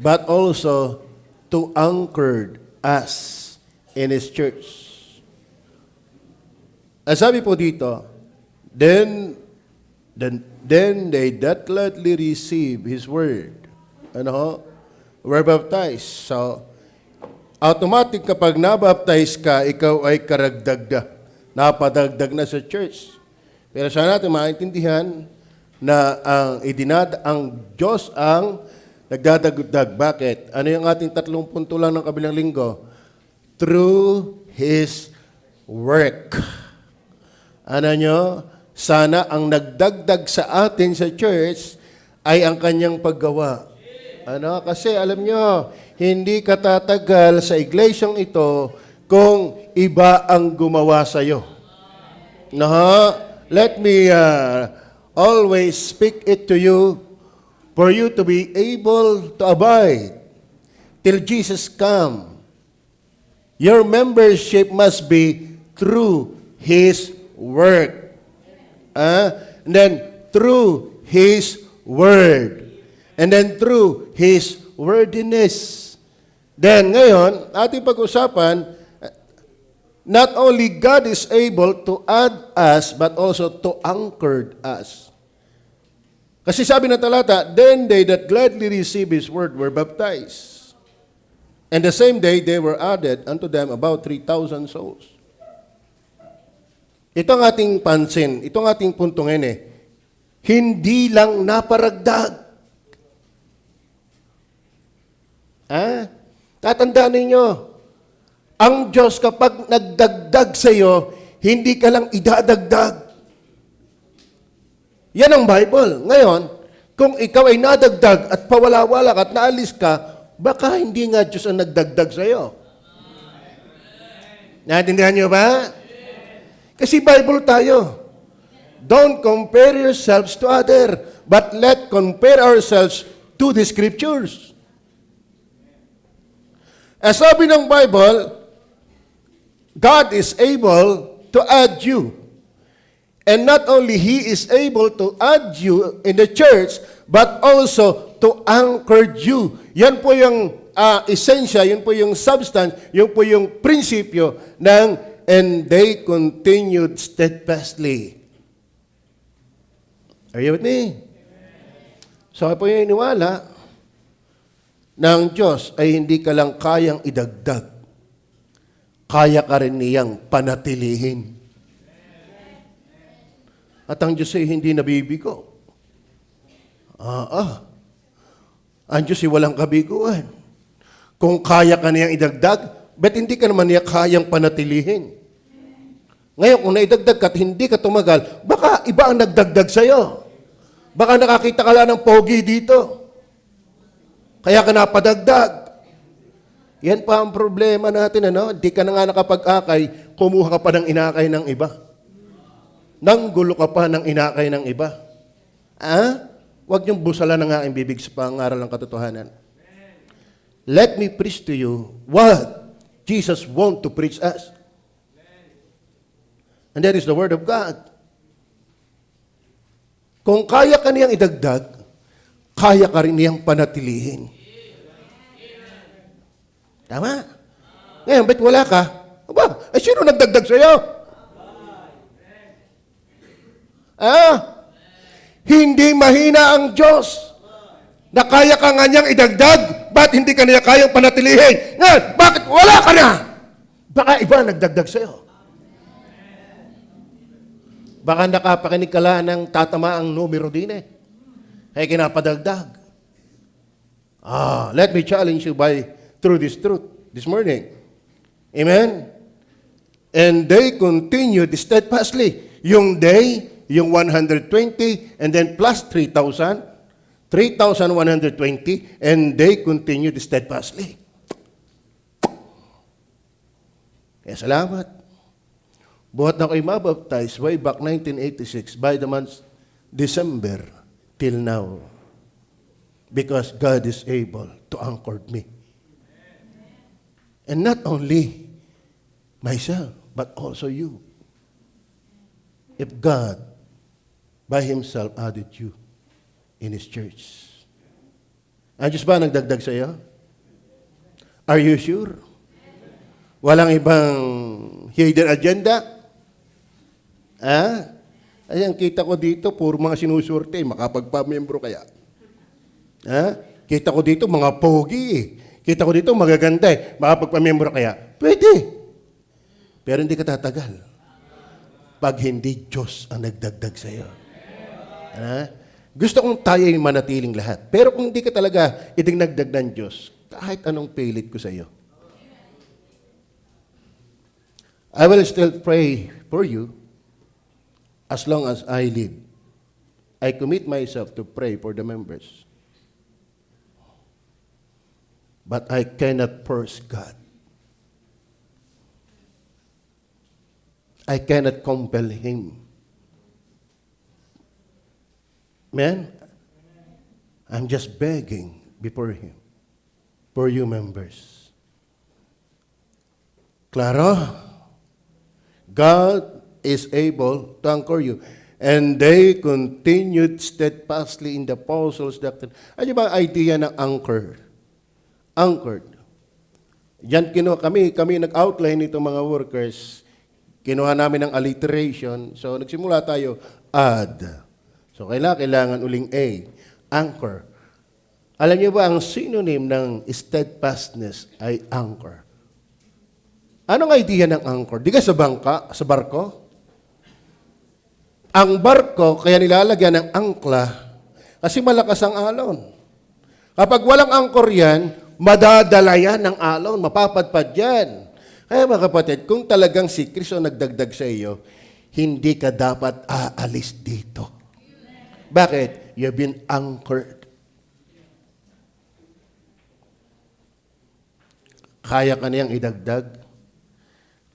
but also to anchor us in His church. Ang sabi po dito, then they that gladly receive His word, were baptized. So, automatic kapag nabaptize ka, ikaw ay karagdag napadagdag na sa church. Pero sana natin maintindihan na ang Diyos ang nagdadagdag. Bakit? Ano yung ating 3 punto lang ng kabilang linggo? Through His work. Ano nyo? Sana ang nagdagdag sa atin sa church ay ang kanyang paggawa. Kasi alam nyo, hindi katatagal sa iglesyang ito kung iba ang gumawa sa iyo. Let me always speak it to you for you to be able to abide till Jesus come. Your membership must be through His work. And then through His word. And then through His wordiness. Then ngayon, ating pag-usapan, not only God is able to add us, but also to anchor us. Kasi sabi ng talata, then they that gladly receive His word were baptized. And the same day, they were added unto them about 3,000 souls. Ito ang ating pansin, ito ang ating punto ngayon Hindi lang naparagdag. Tatandaan ninyo, ang Diyos kapag nagdagdag sa iyo, hindi ka lang idadagdag. Yan ang Bible. Ngayon, kung ikaw ay nadagdag at pawala-wala at naalis ka, baka hindi nga Diyos ang nagdagdag sa iyo. Naintindihan niyo ba? Kasi Bible tayo. Don't compare yourselves to other, but let compare ourselves to the Scriptures. As sabi ng Bible, God is able to add you. And not only He is able to add you in the church, but also to anchor you. Yan po yung esensya, yun po yung substance, yun po yung prinsipyo ng and they continued steadfastly. Are you with me? So po yung iniwala ng Diyos ay hindi ka lang kayang idagdag. Kaya ka rin niyang panatilihin. At ang Diyos ay hindi nabibigo. Ang Diyos ay walang kabiguan. Kung kaya ka niyang idagdag, ba't hindi ka naman niya kayang panatilihin? Ngayon, kung naidagdag ka at hindi ka tumagal, baka iba ang nagdagdag sa'yo. Baka nakakita ka lang ng pogi dito. Kaya ka napadagdag. Yan pa ang problema natin, Hindi ka na nga nakapag-akay, kumuha ka pa ng inakay ng iba. Nanggulo ka pa ng inakay ng iba. Huwag niyong busalan ng aking bibig sa pangaral ng katotohanan. Let me preach to you what Jesus wants to preach us. And that is the Word of God. Kung kaya ka niyang idagdag, kaya ka rin niyang panatilihin. Tama? Ngayon, ba't wala ka? Sino nagdagdag sa'yo? Hindi mahina ang Diyos na kaya ka nga niyang idagdag, ba't hindi ka niya kayang panatilihin? Ngayon, bakit wala ka na? Baka iba nagdagdag sa'yo. Baka nakapakinig ka lang ng tatama ang numero din Kaya kinapadagdag. Let me challenge you through this truth this morning. Amen? And they continued steadfastly. Yung day, yung 120, and then plus 3,000, 3,120, and they continued steadfastly. Kaya salamat. Buhat na ako'y mabaptize way back 1986 by the month December till now. Because God is able to anchor me. And not only myself, but also you. If God, by Himself, added you in His church. Ang Diyos ba nagdagdag sa iyo? Are you sure? Walang ibang hidden agenda? Ayan, kita ko dito, puro mga sinusurte, makapagpamiyembro kaya. Kita ko dito, mga pogi eh. Kita ko dito, magaganda eh. Makapagpamiyembro kaya. Pwede. Pero hindi ka tatagal. Pag hindi Diyos ang nagdagdag sa iyo. Gusto kong tayo yung manatiling lahat. Pero kung hindi ka talaga idinagdag ng Diyos, kahit anong pilit ko sa iyo, I will still pray for you as long as I live. I commit myself to pray for the members. But I cannot force God. I cannot compel Him. Man, I'm just begging before Him for you members. Claro? God is able to anchor you. And they continued steadfastly in the apostles' doctrine. Ano ba ang idea ng anchor? Anchored. Yan kami nag-outline itong mga workers. Kinuha namin ng alliteration. So nagsimula tayo, add. So kailangan uling A, anchor. Alam niyo ba ang synonym ng steadfastness ay anchor? Anong idea ng anchor? Di ka sa bangka, sa barko? Ang barko, kaya nilalagyan ng angkla, kasi malakas ang alon. Kapag walang anchor yan, madadala yan ng alon, mapapadpad yan. Kaya mga kapatid, kung talagang si Kristo nagdagdag sa iyo, hindi ka dapat aalis dito. Bakit? You've been anchored. Kaya ka niyang idagdag,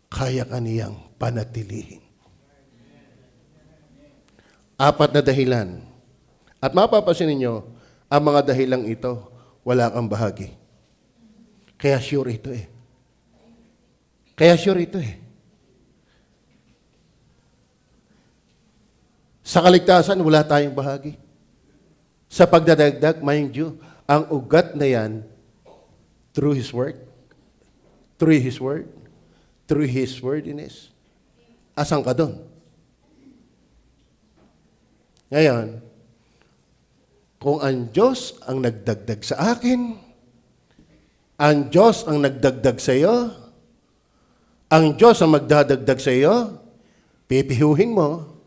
kaya ka niyang panatilihin. 4 na dahilan. At mapapansin ninyo, ang mga dahilang ito, wala kang bahagi. Kaya sure ito eh. Sa kaligtasan, wala tayong bahagi. Sa pagdadagdag, mind you, ang ugat na yan, through His Word, through His wordiness. Asan ka doon? Ngayon, kung ang Diyos ang nagdagdag sa akin, ang Diyos ang nagdagdag sa iyo, ang Diyos ang magdadagdag sa iyo, pipihuhin mo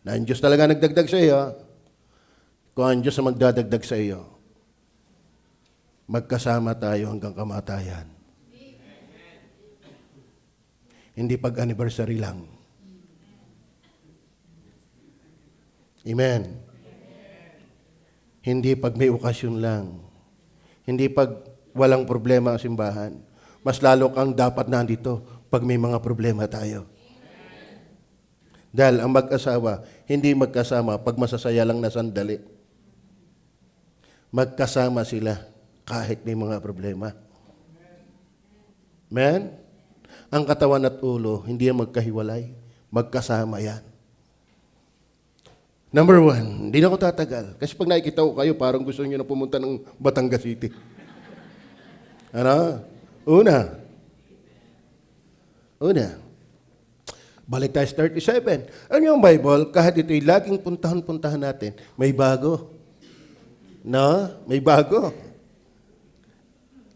na ang Diyos talaga nagdagdag sa iyo. Kung ang Diyos ang magdadagdag sa iyo, magkasama tayo hanggang kamatayan. Hindi pag-anniversary lang. Amen. Hindi pag may okasyon lang. Hindi pag walang problema ang simbahan. Mas lalo kang dapat nandito pag may mga problema tayo. Dahil ang mag-asawa, hindi magkasama pag masasaya lang na sandali. Magkasama sila kahit may mga problema. Amen? Ang katawan at ulo, hindi yan magkahiwalay. Magkasama yan. Number 1, hindi na ako tatagal. Kasi pag nakikita ko kayo, parang gusto niyo na pumunta ng Batangas City. Una. Balik tayo sa 37. Ano yung Bible? Kahit ito'y laging puntahan natin, may bago. May bago.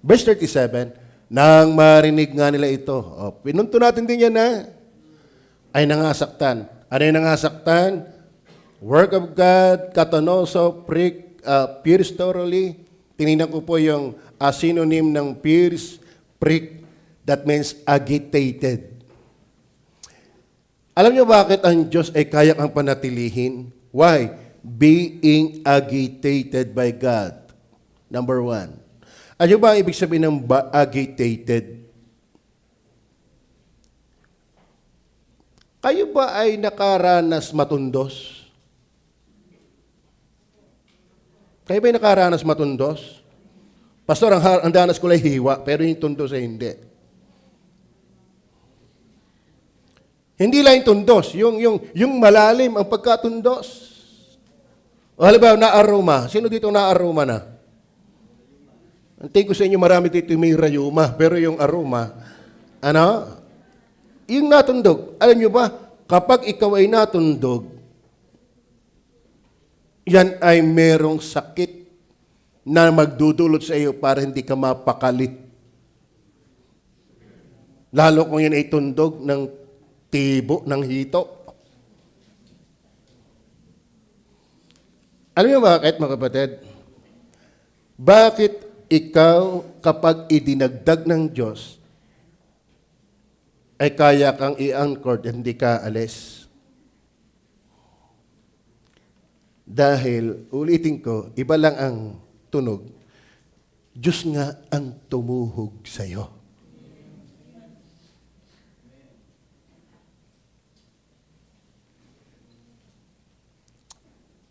Verse 37, nang marinig nga nila ito, pinunto natin din yan ay nangasaktan. Ano yung nangasaktan? Work of God, katanoso, pierce thoroughly. Tinignan ko po yung synonym ng pierce, prick, that means agitated. Alam niyo bakit ang Diyos ay kaya kang panatilihin? Why? Being agitated by God. Number 1. Ano ba ang ibig sabihin ng agitated? Kayo ba ay nakaranas matundos? Kayo ba ay nakaranas matundos? Pastor, ang danas ko lang hiwa, pero yung tundos ay hindi. Hindi lang yung tundos, yung malalim ang pagkatundos. O halimbawa, na-aroma. Sino dito na-aroma na? Ang tingin ko sa inyo, marami dito may rayuma, pero yung aroma, yung natundog, alam nyo ba, kapag ikaw ay natundog, yan ay merong sakit na magdudulot sa iyo para hindi ka mapakali. Lalo kung yan ay tundog ng tibo, ng hito. Alam niyo bakit, mga kapatid? Bakit ikaw, kapag idinagdag ng Diyos, ay kaya kang i-anchored, hindi ka alis? Dahil, ulitin ko, iba lang ang tunog. Diyos nga ang tumuhog sa'yo.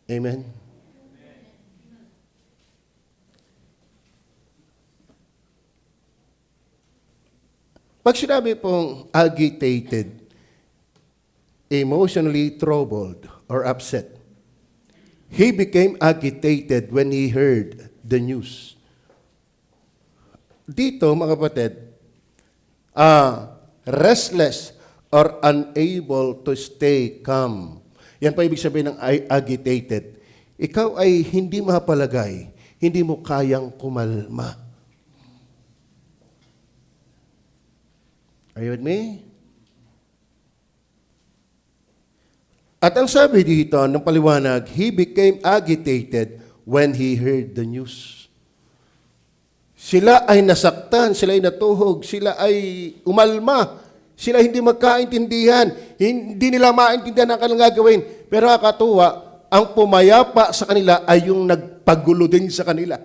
Amen? Pag sinabi pong agitated, emotionally troubled, or upset, he became agitated when he heard the news. Dito, mga kapatid, restless or unable to stay calm. Yan pa ibig sabihin ng agitated. Ikaw ay hindi mapalagay, hindi mo kayang kumalma. Are you with me? At ang sabi dito ng paliwanag, he became agitated when he heard the news. Sila ay nasaktan, sila ay natuhog, sila ay umalma, sila hindi magkaintindihan, hindi nila maintindihan ang kanilang gagawin. Pero nakakatuwa, ang pumayapa sa kanila ay yung nagpagulo din sa kanila.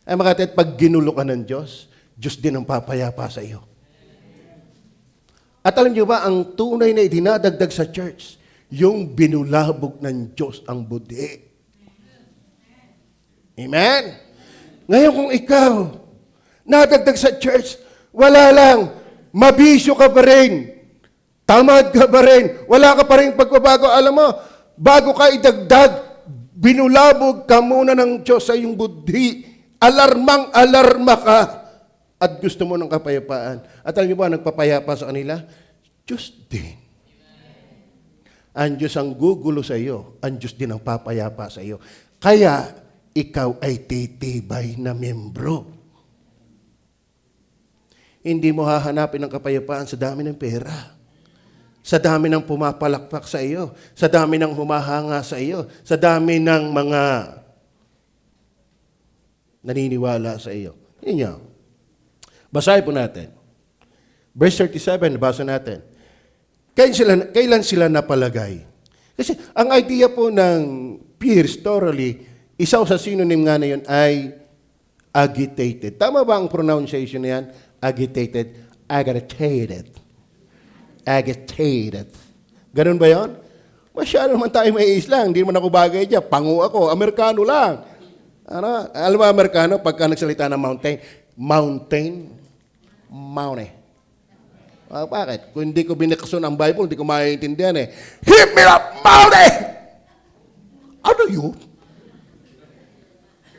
Ay mga kapatid, pag ginulo ka ng Diyos, Diyos din ang papayapa sa iyo. At alam niyo ba, ang tunay na idinadagdag sa church, yung binulabog ng Diyos ang budhi. Amen? Ngayon kung ikaw, nadagdag sa church, wala lang, mabisyo ka pa rin, tamad ka pa rin, wala ka pa rin pagbabago. Alam mo, bago ka idagdag, binulabog ka muna ng Diyos sa iyong budhi, alarmang-alarma ka. At gusto mo ng kapayapaan. At alam niyo ba, nagpapayapa sa kanila? Diyos din. Ang Diyos ang gugulo sa iyo. Ang Diyos din ang papayapa sa iyo. Kaya, ikaw ay titibay na membro. Hindi mo hahanapin ang kapayapaan sa dami ng pera. Sa dami ng pumapalakpak sa iyo. Sa dami ng humahanga sa iyo. Sa dami ng mga naniniwala sa iyo. Yun yan. Basahin po natin. Verse 37, basa natin. Kailan sila napalagay? Kasi ang idea po ng Pierce, thoroughly, isa sa synonym nga na yun ay agitated. Tama ba ang pronunciation na yan? Agitated. Agitated. Agitated. Ganun ba yun? Masyado naman tayo may islang. Hindi naman ako bagay dyan. Pangu ako. Amerikano lang. Ano? Alam mo, Amerikano, pagka nagsalita ng mountain. Bakit? Kung hindi ko binakson ang Bible, hindi ko maintindihan eh. Hit me up, mountain! Ano yun?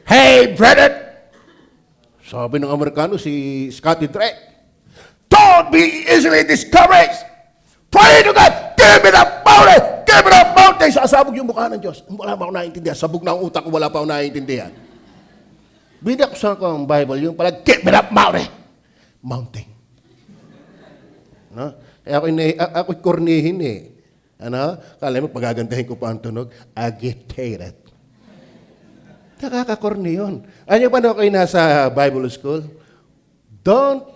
Hey, Brennan! Sabi ng Amerikano, si Scotty Drake, don't be easily discouraged! Pray to God! Give me the mountain! Give me the mountain! Sasabog yung mukha ng Diyos. Wala pa ako naiintindihan. Sabog na ang utak ko, wala pa ako naiintindihan. Binaksan ko ang Bible, yung pala, give me the mountain! Mountain. No? Kaya ako'y kornihin eh. Ano? Kala mo, pagagandahin ko pa ang tunog, agitated. Nakakakorni yun. Ano ba na kayo nasa Bible school? Don't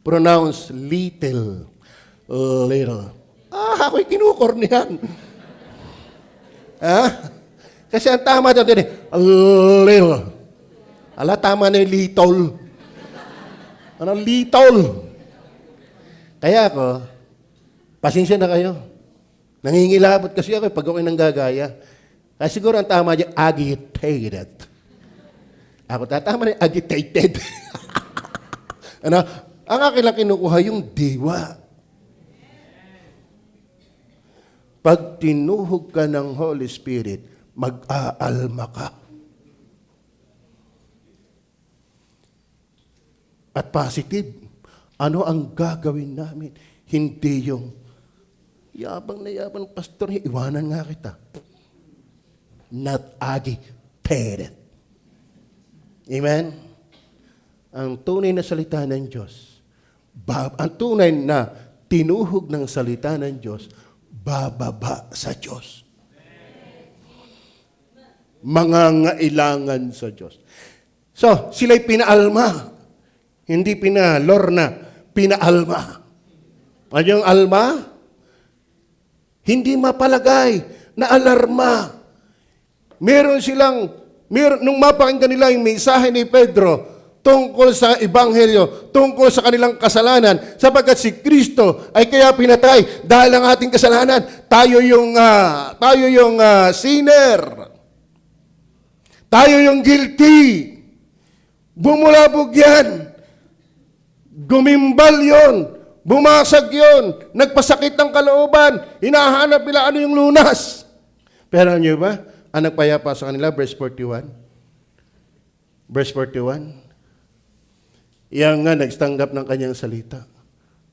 pronounce little. Ako'y kinukornihan. Kasi ang tama doon little. Ala, tama na yung little. Ano, little. Kaya ako, pasensya na kayo. Nangingilabot kasi ako pag ako'y nanggagaya. Kaya siguro ang tama dyan, agitated. Ako tatama na agitated. Ano? Ang akin lang kinukuha yung diwa. Pag tinuhog ka ng Holy Spirit, mag-aalma ka. at positive. Ano ang gagawin namin? Hindi yung yabang na yabang, pastor, iwanan nga kita. Not agitated. Amen? Ang tunay na salita ng Diyos, ang tunay na tinuhog ng salita ng Diyos, bababa sa Diyos. Mangangailangan sa Diyos. So, sila'y pinaalma. Hindi pinalorna, pinaalma. Ano yung alma? Hindi mapalagay na alarma. Nung mapakinggan nila yung mensahe ni Pedro tungkol sa Ebanghelyo, tungkol sa kanilang kasalanan, sapagkat si Kristo ay kaya pinatay dahil ang ating kasalanan, tayo yung sinner. Tayo yung guilty. Bumulabog yan. Gumimbal yon, bumasag yon, nagpasakit ng kalooban, hinahanap nila ano yung lunas. Pero ano ba? Ang nagpayapa sa kanila, verse 41. Verse 41. Yang nga nagtanggap ng kanyang salita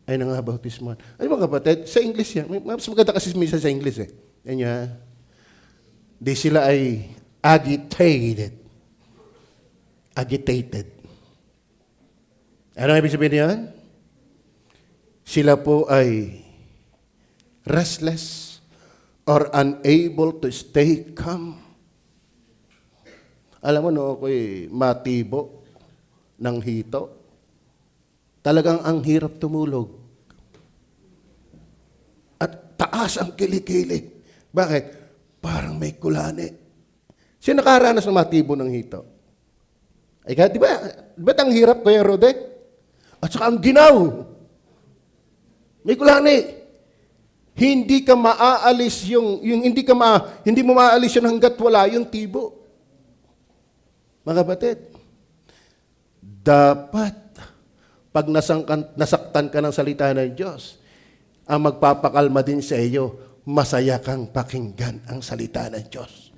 ay nangabautismuhan. Ay mga kapatid, sa English yan. Mas maganda kasi misa sa English eh. Yan yan. Di sila ay agitated. Agitated. Ano ang ibig sabihin yan? Sila po ay restless or unable to stay calm. Alam mo, no, ako'y matibo ng hito. Talagang ang hirap tumulog. At taas ang kilikili. Bakit? Parang may kulani. Sino nakaranas ng matibo ng hito? Ay, di ba? Ba't ang hirap, Kuya Rodek? At saka ang ginaw. May kulani. Hindi ka maaalis hindi mo maaalis yun hanggat wala yung tibo. Mga kapatid, dapat pag nasaktan ka ng salita ng Diyos, ang magpapakalma din sa iyo, masaya kang pakinggan ang salita ng Diyos.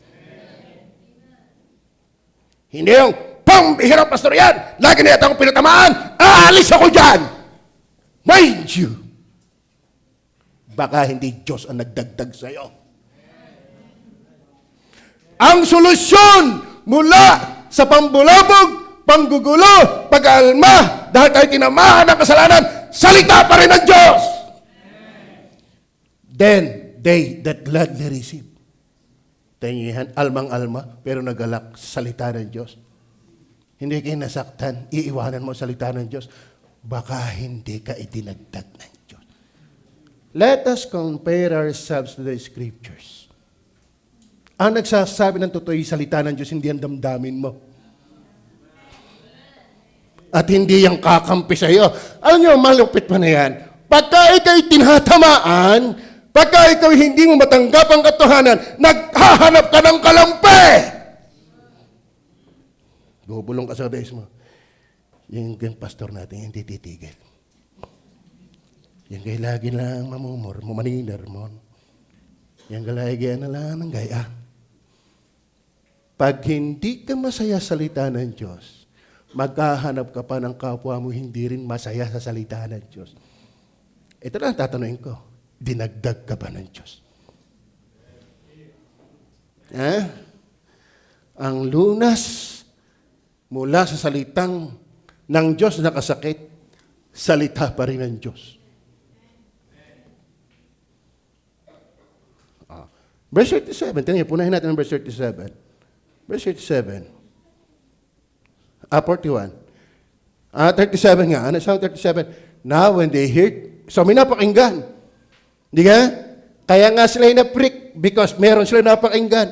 Hindi yung, pambihirang pastor yan! Lagi na yata akong pinatamaan! Aalis ako dyan! Mind you! Baka hindi Diyos ang nagdagdag sa iyo. Ang solusyon mula sa pambulabog, panggugulo, pag-aalma, dahil tayo tinamahan ng kasalanan, salita pa rin ng Diyos! Then, they that gladly receive. Tanyihan, almang-alma, pero nagalak salita ng Diyos. Hindi kayo nasaktan, iiwanan mo salita ng Diyos, baka hindi ka itinagdag ng Diyos. Let us compare ourselves to the Scriptures. Ang nagsasabi ng totoo yung salita ng Diyos, hindi ang damdamin mo. At hindi yung kakampi sa iyo. Alam niyo, malupit pa na yan. Pagka ikaw'y tinatamaan, pagka ikaw hindi mo matanggap ang katotohanan, naghahanap ka ng kalampi. Bubulong ka sa base mo. Yung pastor natin, hindi titigil. Yung kay lagi lang mamumor, mamaninar mo. Yung galaya na lang ng gaya. Pag hindi ka masaya sa salita ng Diyos, maghahanap ka pa ng kapwa mo hindi rin masaya sa salita ng Diyos. Ito lang tatanungin ko. Dinagdag ka ba ng Diyos? Ang lunas mula sa salitang ng Diyos na kasakit, salita pa rin ng Diyos. Verse 37, tingnan niyo, punahin natin ang verse 37. Verse 37. 41. 37 nga. Ano sa 37? Now when they heard, so may napakinggan. Di ka? Kaya nga sila na-prick because meron sila napakinggan.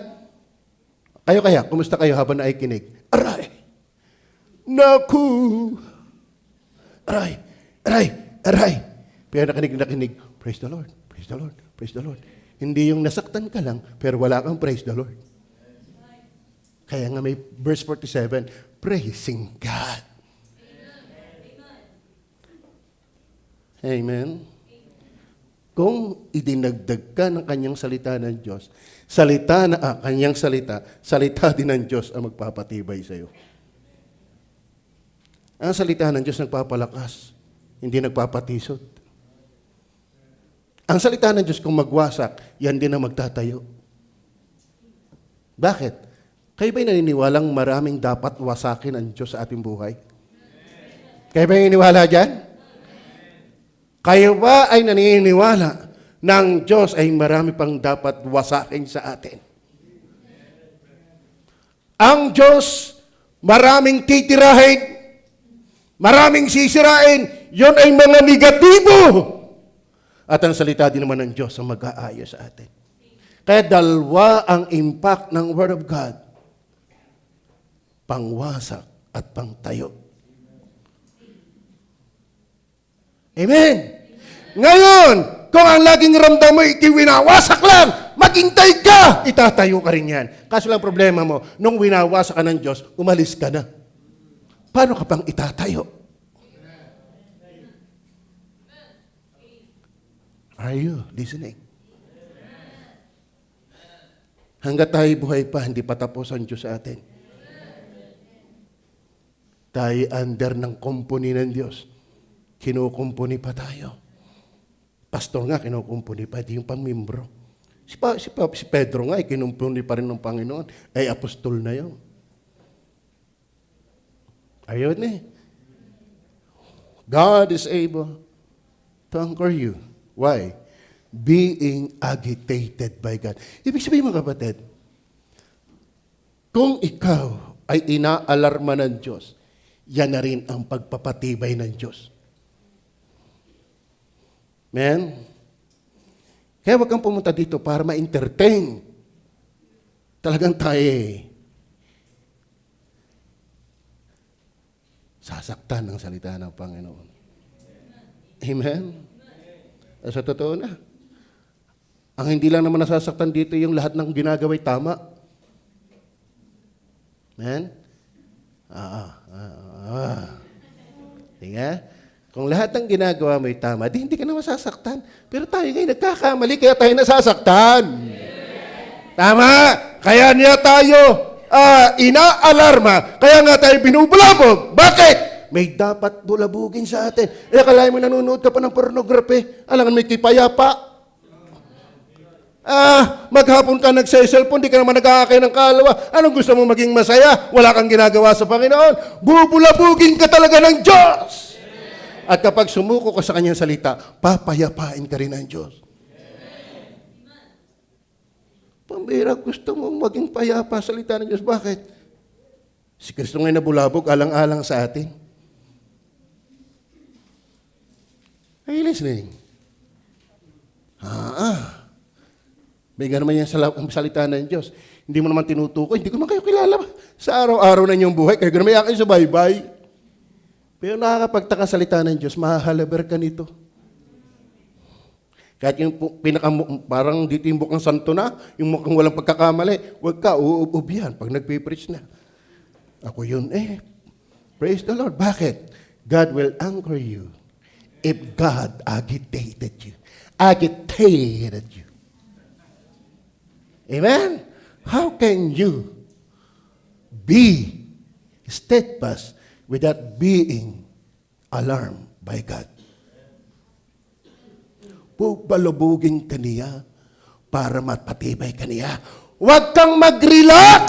Kayo kaya, kumusta kayo habang naikinig? Aray! Naku! Aray! Aray! Aray! Pero nakinig. Praise the Lord! Praise the Lord! Praise the Lord! Hindi yung nasaktan ka lang, pero wala kang praise the Lord. Kaya nga may verse 47, praising God. Amen. Kung idinagdag ka ng kanyang salita ng Diyos, kanyang salita din ng Diyos ang magpapatibay sa iyo. Ang salita ng Diyos nagpapalakas, hindi nagpapatisod. Ang salita ng Diyos kung magwasak, yan din ang magtatayo. Bakit? Kayo ba'y naniniwalang maraming dapat wasakin ang Diyos sa ating buhay? Kayo ba'y naniniwala dyan? Kayo ba ay naniniwala ng Diyos ay marami pang dapat wasakin sa atin? Ang Diyos, maraming titirahin, maraming sisirain, yon ay mga negatibo. At ang salita din naman ng Diyos ang mag-aayos sa atin. Kaya dalawa ang impact ng Word of God. Pangwasak at pangtayo. Amen. Ngayon, kung ang laging ramdam mo winawasak lang, maghintay ka, itatayo ka rin yan. Kaso lang problema mo, nung winawasak ka ng Diyos, umalis ka na. Paano ka pang itatayo? Are you listening? Hanggat tayo buhay pa, hindi pa tapos ang Diyos sa atin. Tayo under ng kumpuni ng Diyos. Kinukumpuni pa tayo. Pastor nga, kinukumpuni pa, di yung pangmimbro. Si Pedro nga, kinumpuni pa rin ng Panginoon. Ay, apostol na yun. Ayun eh. God is able to anchor you. Why? Being agitated by God. Ibig sabihin mga kapatid, kung ikaw ay inaalarma ng Diyos, yan na rin ang pagpapatibay ng Diyos. Amen? Kaya huwag kang pumunta dito para ma-entertain. Talagang tayo sasaktan ng salita ng Panginoon. Amen? Sa totoo na. Ang hindi lang naman nasasaktan dito yung lahat ng ginagawa'y tama. Amen? Tingnan? Kung lahat ng ginagawa mo'y tama, di hindi ka na masasaktan. Pero tayo ngayon nagkakamali, kaya tayo nasasaktan. Tama! Kaya niya tayo inaalarma. Kaya nga tayo binubulabog. Bakit? May dapat bulabugin sa atin. Akalain mo nanonood ka pa ng pornography. Alangan may kipayapa. Maghapon ka nagsa-cellphone, di ka naman nagkakakain ng kalawa. Anong gusto mo maging masaya? Wala kang ginagawa sa Panginoon. Bubulabugin ka talaga ng Diyos. At kapag sumuko ka sa kanyang salita, papayapain ka rin ng Diyos. Pambira, gusto mo maging payapa sa salita ng Diyos. Bakit? Si Kristo ngayon nabulabog, alang-alang sa atin. Are you listening? May naman yan sa salita ng Diyos. Hindi mo naman tinutukoy, hindi ko naman kayo kilala sa araw-araw na inyong buhay. Kaya naman yan kayo sa bye-bye. Pero nakakapagtaka salita ng Diyos, mahahalaber ka nito. Kahit yung parang dito yung mukhang santo na, yung mukhang walang pagkakamali, huwag ka, uub yan pag nagpipreach na. Ako yun Praise the Lord. Bakit? God will anchor you if God agitated you. Agitated you. Amen? How can you be steadfast without being alarmed by God? Balubugin ka niya para mapatibay ka niya. Huwag kang mag-relax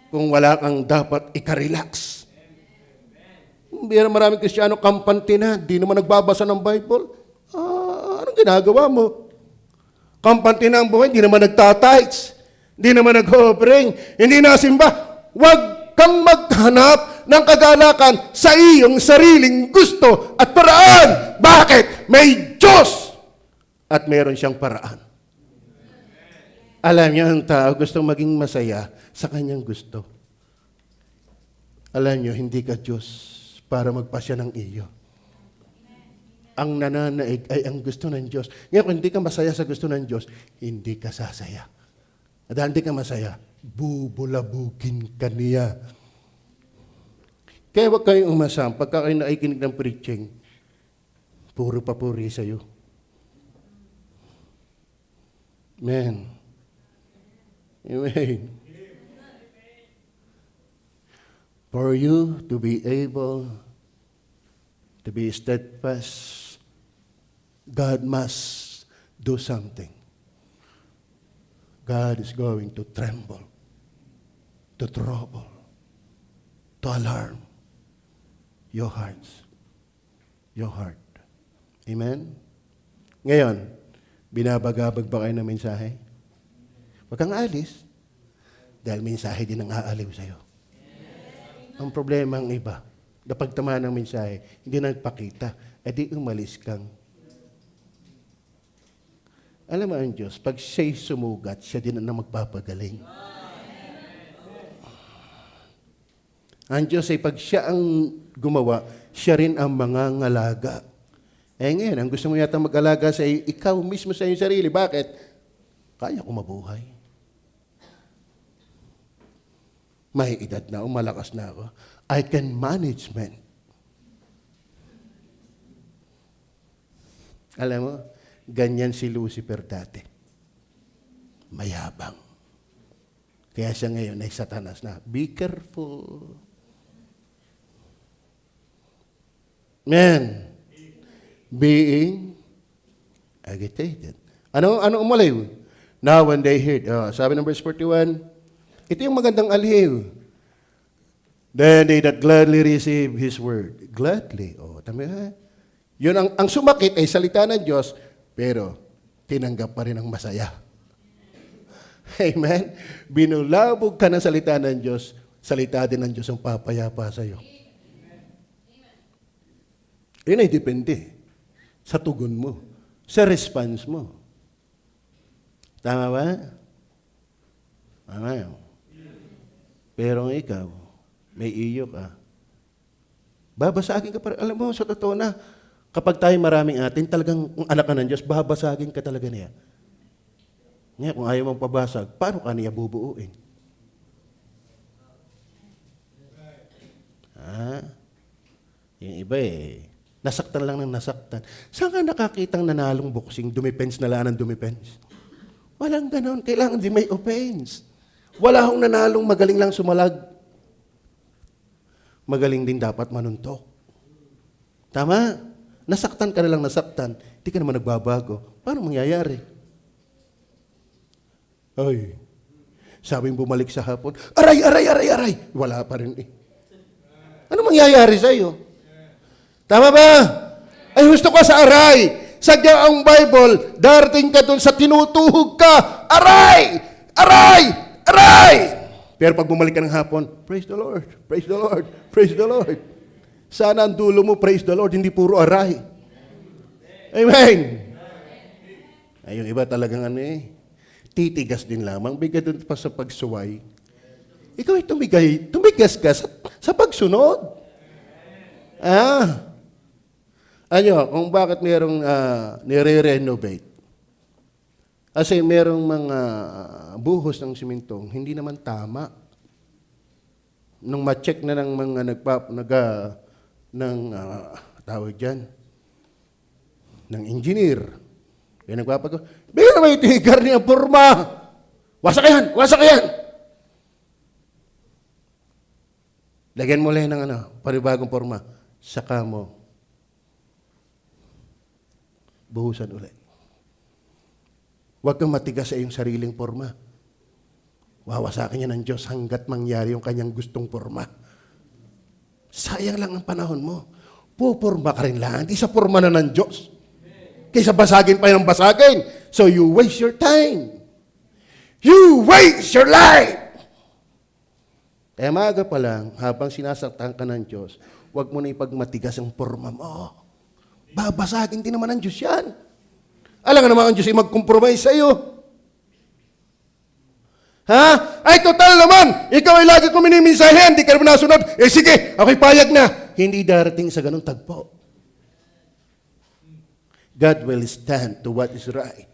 kung wala kang dapat ika-relax. Bira maraming Kristiyano kampante na, di naman nagbabasa ng Bible. Anong ginagawa mo? Kampante na ang buhay, di naman nagtatights, di naman nag-hovering, hindi nasimba. Huwag kang maghanap ng kagalakan sa iyong sariling gusto at paraan. Bakit? May Diyos at meron siyang paraan. Alam niyo, ang tao gusto maging masaya sa kanyang gusto. Alam niyo, hindi ka Diyos para magpasya ng iyo. Ang nananaig ay ang gusto ng Diyos. Ngayon, kung hindi ka masaya sa gusto ng Diyos, hindi ka sasaya. At dahil hindi ka masaya, bubulabugin ka niya. Kaya huwag kayong umasam. Pagka kayo nakikinig ng preaching, puro papuri sa'yo. Amen. Amen. For you to be able to be steadfast, God must do something. God is going to tremble, to trouble, to alarm your hearts. Your heart. Amen? Ngayon, binabagabag ba kayo ng mensahe? Huwag kang alis. Dahil mensahe din ang aaliw sa'yo. Ang problema ang iba, kapag tamaan ng mensahe, hindi na nagpakita, edi umalis kang. Alam mo ang Diyos, pag siya'y sumugat, siya din ang magpapagaling. Ang Diyos ay pag siya ang gumawa, siya rin ang mangangalaga. Eh ngayon, ang gusto mo yata mag-alaga sa iyo, ikaw mismo sa iyong sarili. Bakit? Kaya ko mabuhay. May edad na ako, malakas na ako. I can manage men. Alam mo, ganyan si Lucifer dati. Mayabang. Kaya siya ngayon ay Satanas na. Be careful. Man, being agitated. Ano umaliw? Now when they heard, sabi ng verse 41, ito yung magandang aliw. Then they that gladly receive His word. Gladly. Tama ha? Yun ang sumakit ay salita ng Diyos, pero tinanggap pa rin ang masaya. Amen? Binulabog ka ng salita ng Diyos, salita din ng Diyos ang papayapa sa iyo. Yun ay depende sa tugon mo, sa response mo. Tama ba? Tama yun. Pero ikaw, may iyo ka. Babasagin ka pa. Alam mo, sa totoo na, kapag tayo maraming atin, talagang anak ka ng Diyos, babasagin ka talaga niya. Ngayon, kung ayaw mong pabasag, paano ka niya bubuuin? Yung iba nasaktan lang ng nasaktan. Saan ka nakakitang nanalong boxing, dumipens na lang ng dumipens? Walang ganon. Kailangan di may offense. Wala akong nanalong magaling lang sumalag. Magaling din dapat manuntok. Tama? Nasaktan ka na lang nasaktan. Hindi ka naman nagbabago. Paano mangyayari? Ay, sabing bumalik sa hapon, aray! Wala pa rin eh. Ano mangyayari sa iyo? Tama ba? Ay, gusto ko sa aray. Sadya ang Bible, darating ka dun sa tinutuhog ka. Aray! Pero pag bumalik ka ng hapon, praise the Lord, praise the Lord, praise the Lord. Sana ang dulo mo, praise the Lord, hindi puro aray. Amen. Ay, yung iba talagang titigas din lamang, bigay dun pa sa pagsuway. Ikaw ay tumigas ka sa pagsunod. Kung bakit merong nire-renovate. Kasi merong mga buhos ng simentong, hindi naman tama. Nung ma-check na ng mga tawag dyan, ng engineer, kaya nagpapagawa, bigyan naman yung tigar niya, porma! Wasak yan! Lagyan mo lang ng panibagong porma, saka mo buhusan ulit. Huwag kang matigas sa iyong sariling porma. Wawasakin niya ng Diyos hanggat mangyari yung kanyang gustong porma. Sayang lang ang panahon mo. Puporma ka rin lang. Hindi sa porma na ng Diyos. Kaysa basagin pa yung basagin. So you waste your time. You waste your life. Kaya maaga pa lang, habang sinasaktan ka ng Diyos, huwag mo na ipagmatigas ang porma mo. Babasagin din naman ng Diyos yan. Alam nga naman ang Diyos ay mag-compromise sa iyo. Ay, total naman! Ikaw ay lagi ko minimisahin, hindi ka naman nasunod. Sige, ako'y payag na. Hindi darating sa ganung tagpo. God will stand to what is right.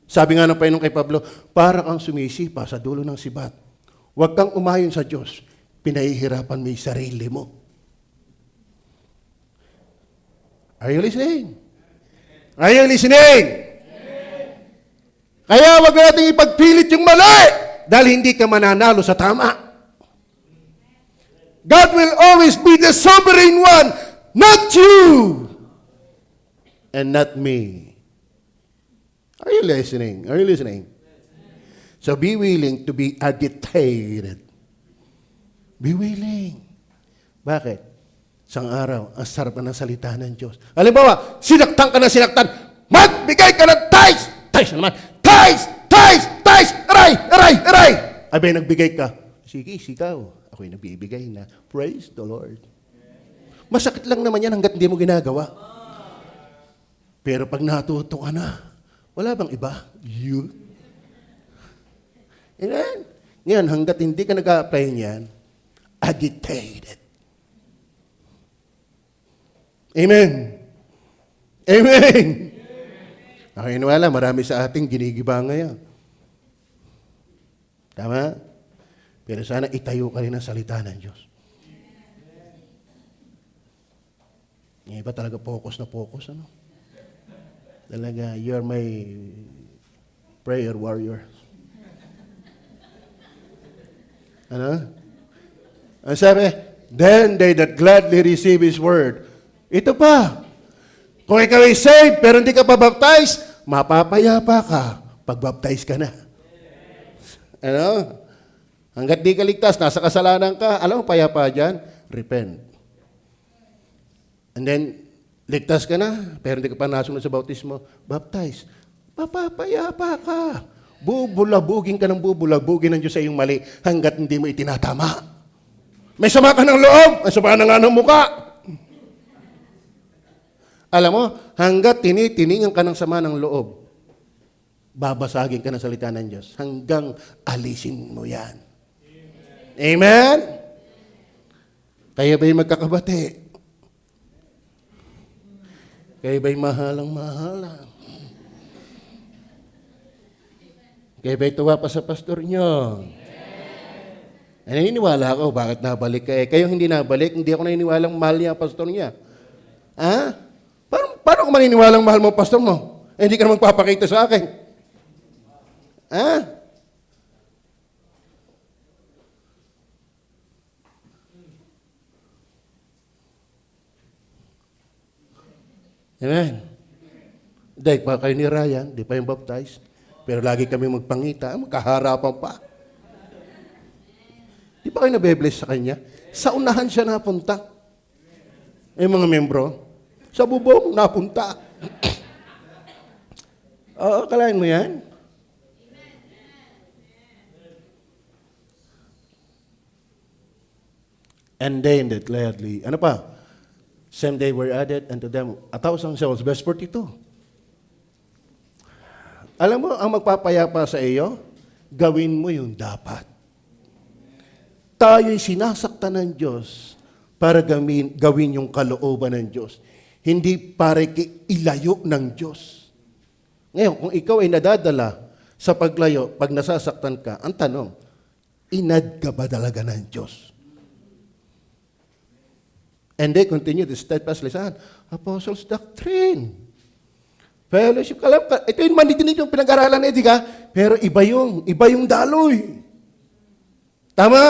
Sabi nga ng Panginoon kay Pablo, para kang sumisipa sa dulo ng sibat. Huwag kang umayon sa Diyos. Pinahihirapan mo yung sarili mo. Are you listening? Kaya wag natin ipagpilit yung mali. Dahil hindi ka mananalo sa tama. God will always be the sovereign one, not you, and not me. Are you listening? Are you listening? So be willing to be agitated. Be willing. Bakit? Isang araw, ang sarap na ng salita ng Diyos. Halimbawa, sinaktan ka na sinaktan, magbigay ka ng tithes! Tithes na naman! Tithes! Tithes! Tithes! Aray! Aray! Aray! Abay, nagbigay ka. Sige, sigaw. Ako'y nagbibigay na. Praise the Lord. Masakit lang naman yan hanggat hindi mo ginagawa. Pero pag natuto ka na, wala bang iba? You. Amen? Ngayon, hanggat hindi ka nag-a-apply niyan, agitated. Amen. Amen. Nakiniwala, marami sa ating ginigiba ngayon. Tama? Pero sana itayo ka rin ang salita ng Diyos. Yung iba talaga focus na focus, ano? Talaga, you're my prayer warrior. Ano? Ang sabi, then they that gladly receive His word. Ito pa, kung ikaw ay saved pero hindi ka pa baptize, mapapayapa ka pag baptize ka na. Ano? Hanggat di ka ligtas, nasa kasalanan ka, alam mo payapa dyan? Repent. And then, ligtas ka na, pero hindi ka pa nasunod sa bautismo, baptize. Mapapayapa ka. Bubulabugin ka ng bubulabugin ng Diyos sa iyong mali hanggat hindi mo itinatama. May sama ka ng loob, may sama ka nga ng muka. Alam mo, hanggat tinitiningan ka ng sama ng loob, babasagin ka ng salita ng Diyos hanggang alisin mo yan. Amen? Kaya ba'y magkakabati? Kaya ba'y mahalang-mahalang? Kaya ba'y tuwa pa sa pastor nyo? Naniniwala ako, bakit nabalik ka? Kayo hindi nabalik, hindi ako naniniwalang mahal niya ang pastor niya. Ha? Paano ko maniniwalang mahal mo ang pastor mo? Hindi ka na magpapakita sa akin. Ha? Amen. Dahil pa kayo ni Ryan, di pa yung baptize. Pero lagi kami magpangita, magkaharapan pa. Di ba kayo nabe-bless sa kanya? Sa unahan siya napunta. Mga membro, sa bubong napunta. Oo, kalahin mo yan? And they that gladly, ano pa? Same day were added unto them 1,000 souls. Verse 42. Alam mo, ang magpapayapa sa iyo, gawin mo yung dapat. Tayo'y sinasaktan ng Diyos para gawin yung kalooban ng Diyos. Hindi para ilayo ng Diyos. Ngayon, kung ikaw ay nadadala sa paglayo, pag nasasaktan ka, ang tanong, inad ka ba talaga ng Diyos? And they continue to steadfastly say, Apostles' doctrine. Fellowship, ito yung manidinig yung pinag-aralan na ka, pero iba yung daloy. Tama,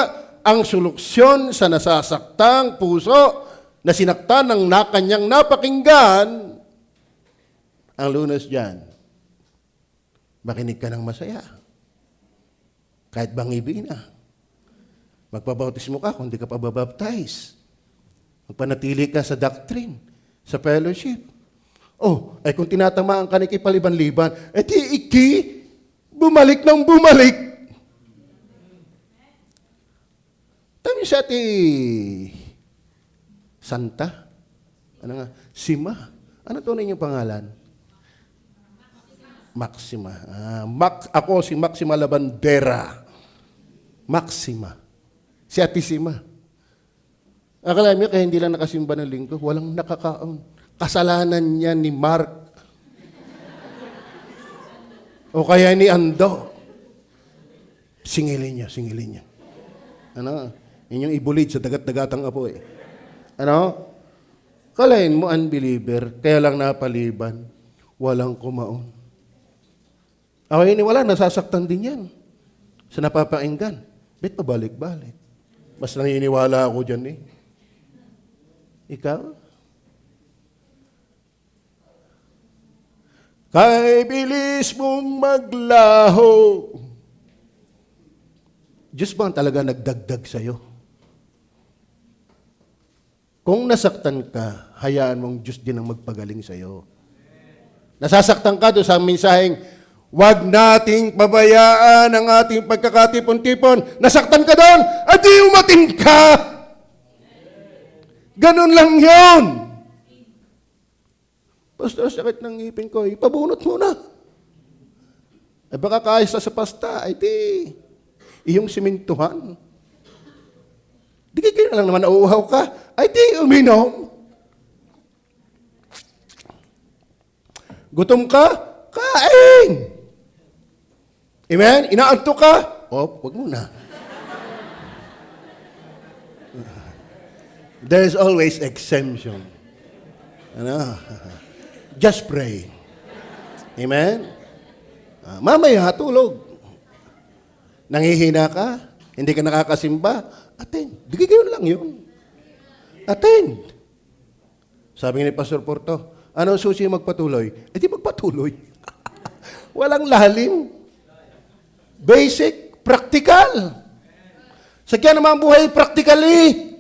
ang soluksyon sa nasasaktang puso na sinaktan ng nakanyang napakinggan, ang lunas dyan, makinig ka ng masaya. Kahit bangibi na. Magpabautismo ka kung di ka pa babaptize. Magpanatili ka sa doctrine, sa fellowship. Oh, ay kung tinatamaan ka ni kipaliban-liban, bumalik ng bumalik. Tami siya Santa? Ano nga? Sima? Ano tunay niyong pangalan? Maxima. Ako si Maxima Labandera. Maxima. Si Ate Sima. Akala niyo kaya hindi lang nakasimba ng linggo, walang nakakaon. Kasalanan niya ni Mark. O kaya ni Ando. Singilin niya. Ano? Inyong ibulid sa dagat-dagatang apo eh. Ano? Kalain mo unbeliever, kaya lang napaliban, walang kumaon. Wala, nasasaktan din yan. sa napapakinggan. Bet pabalik-balik. Mas naniniwala ako dyan eh. Ikaw? Kay bilis mong maglaho. Diyos ba ang talaga nagdagdag sa'yo? Kung nasaktan ka, hayaan mong Diyos din ang magpagaling sa'yo. Nasasaktan ka doon sa mensaheng, huwag nating pabayaan ang ating pagkakatipon-tipon. Nasaktan ka doon, adi umatin ka! Ganun lang yun. Pastor, sakit ng ngipin ko, ipabunot mo na. Eh baka kaayos sa pasta, ay di, iyong simintuhan. Di kayo na lang naman nauuhaw ka, ay di, uminom. Gutom ka, kain. Amen? Inaanto ka, wag muna. There's always exemption. Ano? Just pray. Amen? Mamaya, tulog. Nangihina ka, hindi ka nakakasimba, attend. Di kayo lang yun. Attend. Sabi ni Pastor Porto, ano susi magpatuloy? Eh di magpatuloy. Walang lalim. Basic, practical. Sagyan naman ang buhay, practically.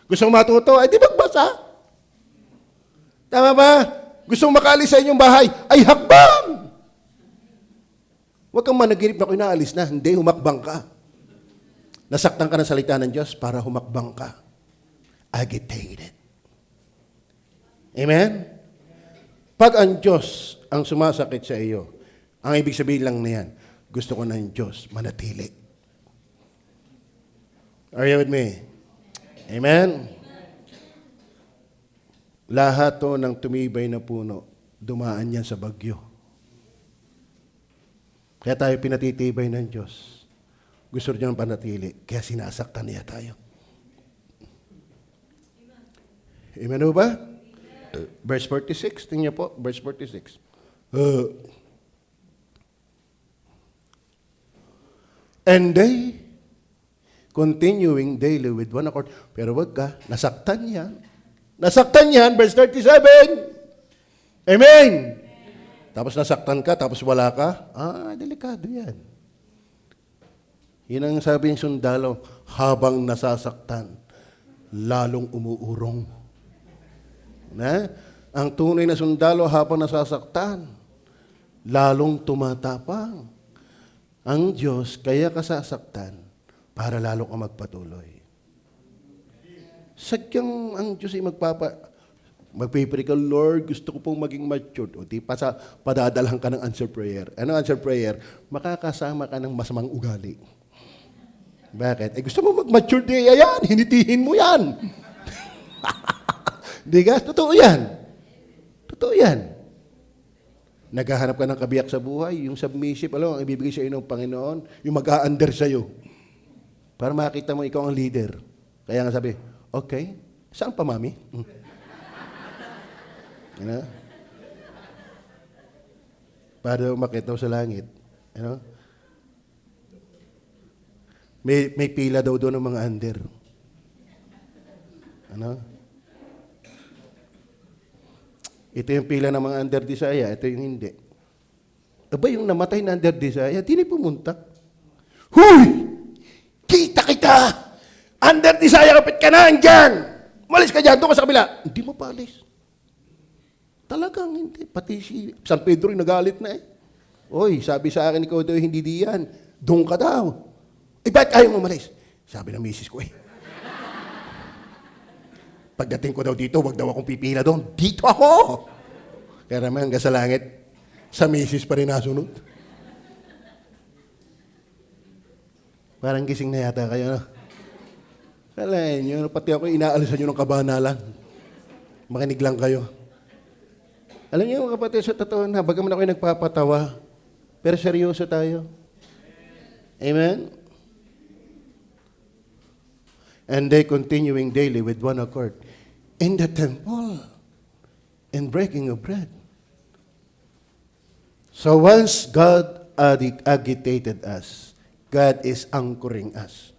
Gusto mong matuto? Eh di magbasa. Tama ba? Gusto mong makaalis sa inyong bahay? Ay hakbang! Huwag kang managinip na kung inaalis na. Hindi, humakbang ka. Nasaktan ka ng salita ng Diyos para humakbang ka. Agitated. Amen? Pag ang Diyos ang sumasakit sa iyo, ang ibig sabihin lang na yan, gusto ko ng Diyos manatili. Are you with me? Amen? Lahat to ng tumibay na puno, dumaan yan sa bagyo. Kaya tayo pinatitibay ng Diyos. Gusto niya ng panatili, kaya sinasaktan niya tayo. Amen ba? Verse 46, tingnan po, verse 46. And they, continuing daily with one accord, pero wag ka, nasaktan yan. Nasaktan yan, verse 37. Amen. Tapos nasaktan ka, tapos wala ka. Delikado yan. Yan ang sabi ng sundalo, habang nasasaktan, lalong umuurong. Na? Ang tunay na sundalo habang nasasaktan, lalong tumatapang. Ang Diyos, kaya ka sasaktan, para lalo ka magpatuloy. Sadyang ang Diyos ay magpipray ka, Lord, gusto ko pong maging matured. O di padadalhan ka ng answer prayer. Ano answer prayer? Makakasama ka ng masamang ugali. Bakit? Gusto mo mag-mature di, ayan, hinitihin mo yan. Di ka? Totoo yan. Totoo yan. Naghahanap ka ng kabiyak sa buhay, yung submissive, alam, ang ibibigay sa iyo ng Panginoon, yung mag-a-under sa iyo. Para makita mo ikaw ang leader. Kaya nga sabi, okay, saan pa, mami? You know? Para makita sa langit. You know? May pila daw doon ng mga under. Ano? Ito yung pila ng mga under Disaya, ito yung hindi. Aba, yung namatay na under Disaya, di na pumunta. Huy! Kita! Under Disaya, kapit ka na, andyan! Malis ka dyan, doon ka sa kabila. Hindi mo palis. Talagang hindi. Pati si San Pedro yung nagalit na eh. Oy, sabi sa akin, ikaw daw hindi diyan. Doon ka daw. Ba't ayaw mo malis? Sabi ng misis ko eh. Pagdating ko daw dito, wag daw akong pipila doon. Dito ako! Kaya naman hanggang sa langit, sa misis pa rin nasunod. Parang gising na yata kayo, no? Kalahin nyo, pati ako inaalisan nyo ng kabanalan. Makinig lang kayo. Alam niyo mga kapatid, sa totoo na, bagaman ako'y nagpapatawa, pero seryoso tayo. Amen? And they continuing daily with one accord in the temple and breaking of bread. So once God agitated us, God is anchoring us.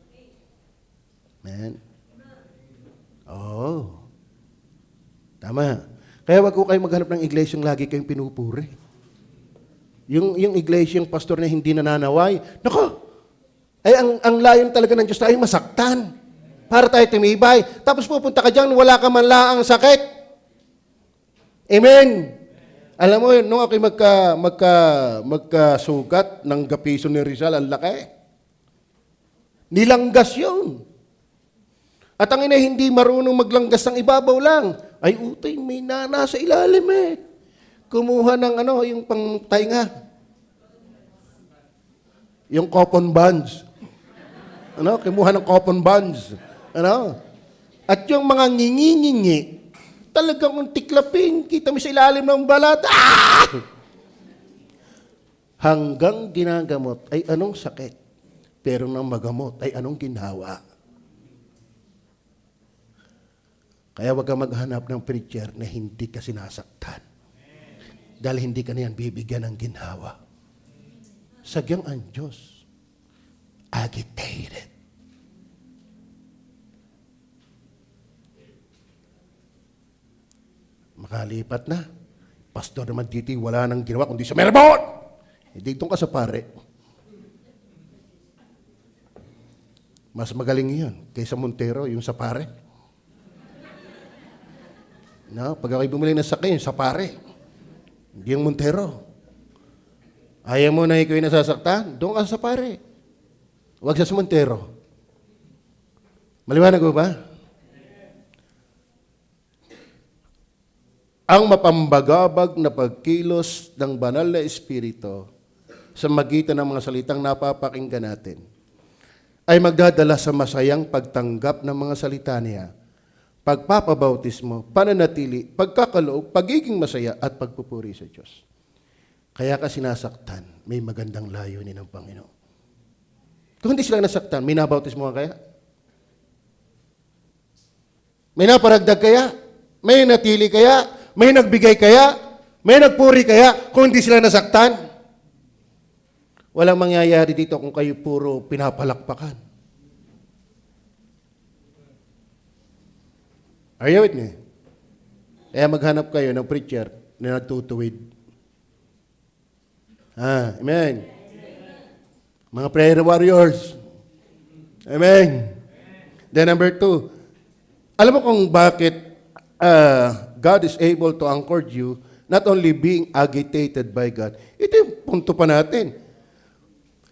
Amen? Oh. Tama. Kaya wag ko kayo maghanap ng iglesyang lagi kayong pinupuri. Yung iglesyang pastor na hindi nananaway, nako, ay ang layon talaga ng Diyos tayo masaktan. Para tayo tumibay. Tapos pupunta ka dyan, wala ka man laang sakit. Amen. Alam mo, nung ako'y magkasugat ng gapiso ni Rizal, ang laki. Nilanggas yun. At ang ina hindi marunong maglanggas ng ibabaw lang. Ay utay, may nasa ilalim eh. Kumuha ng yung pangtainga. Yung coupon buns. Kumuha ng coupon buns. At yung mga ngingi-ngingi, talagang kung tiklapin, kita mo sa ilalim ng balat. Ah! Hanggang ginagamot ay anong sakit. Pero nang magamot ay anong ginhawa. Kaya wag kang maghanap ng preacher na hindi ka sinasaktan. Dahil hindi ka na yan bibigyan ng ginhawa. Sagyang ang Diyos, agitated. Makalipat na. Pastor naman dito, wala nang ginawa kundi sa meron! Hindi doon ka sa pare. Mas magaling yun kaysa Montero, yung sa pare. Pag ako'y bumili ng sakay, yung sa pare. Hindi yung Montero. Ayaw mo na ikaw yung nasasaktan, doon ka sa pare. Huwag sa Montero. Maliwanag mo ba? Ang mapambagabag na pagkilos ng banal na espiritu sa magitan ng mga salitang napapakinggan natin ay magdadala sa masayang pagtanggap ng mga salita niya, pagpapabautismo, pananatili, pagkakaloob, pagiging masaya at pagpupuri sa Diyos. Kaya ka sinasaktan, may magandang layunin ng Panginoon. Kung hindi sila nasaktan, may nabautismo ka kaya? May naparagdag kaya? May natili kaya? May nagbigay kaya? May nagpuri kaya? Kung hindi sila nasaktan? Walang mangyayari dito kung kayo puro pinapalakpakan. Are you with me? Kaya maghanap kayo ng preacher na nagtutuwid. Amen. Mga prayer warriors. Amen. Then number 2, alam mo kung bakit God is able to anchor you, not only being agitated by God. Ito yung punto pa natin.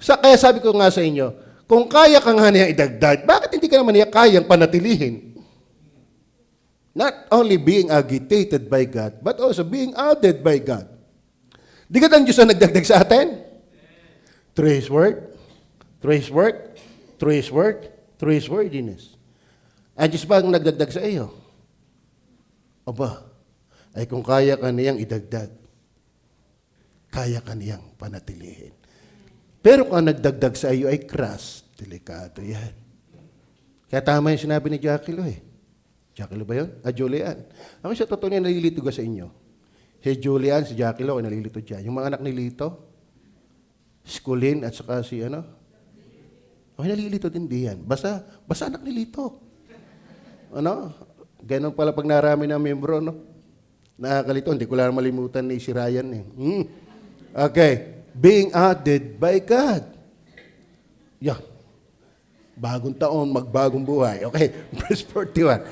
Kaya sabi ko nga sa inyo, kung kaya kang haniyang idagdag, bakit hindi ka naman niya kayang panatilihin? Not only being agitated by God, but also being added by God. Di ka ang Diyos na nagdagdag sa atin? Through His Word, through His work, through His word, through His wordiness. Ang Diyos ba ang nagdagdag sa iyo? Aba, ay kung kaya ka niyang idagdag, kaya ka niyang panatilihin. Pero kung nagdagdag sa iyo ay crass, delikado yan. Kaya tama yung sinabi ni Jackie Lo eh. Jackie Lo ba yun? Julian. Ako siya totoo niya nalilito ka sa inyo. Si Julian, si Jackie Lo, ay nalilito dyan. Yung mga anak ni Lito, Skulin at saka si okay, nalilito din diyan. Basta anak ni Lito. Ganon pala pag narami ng membro, Nakakalito, hindi ko lang malimutan ni si Ryan eh. Okay. Being added by God. Yeah. Bagong taon, magbagong buhay. Okay. Verse 41.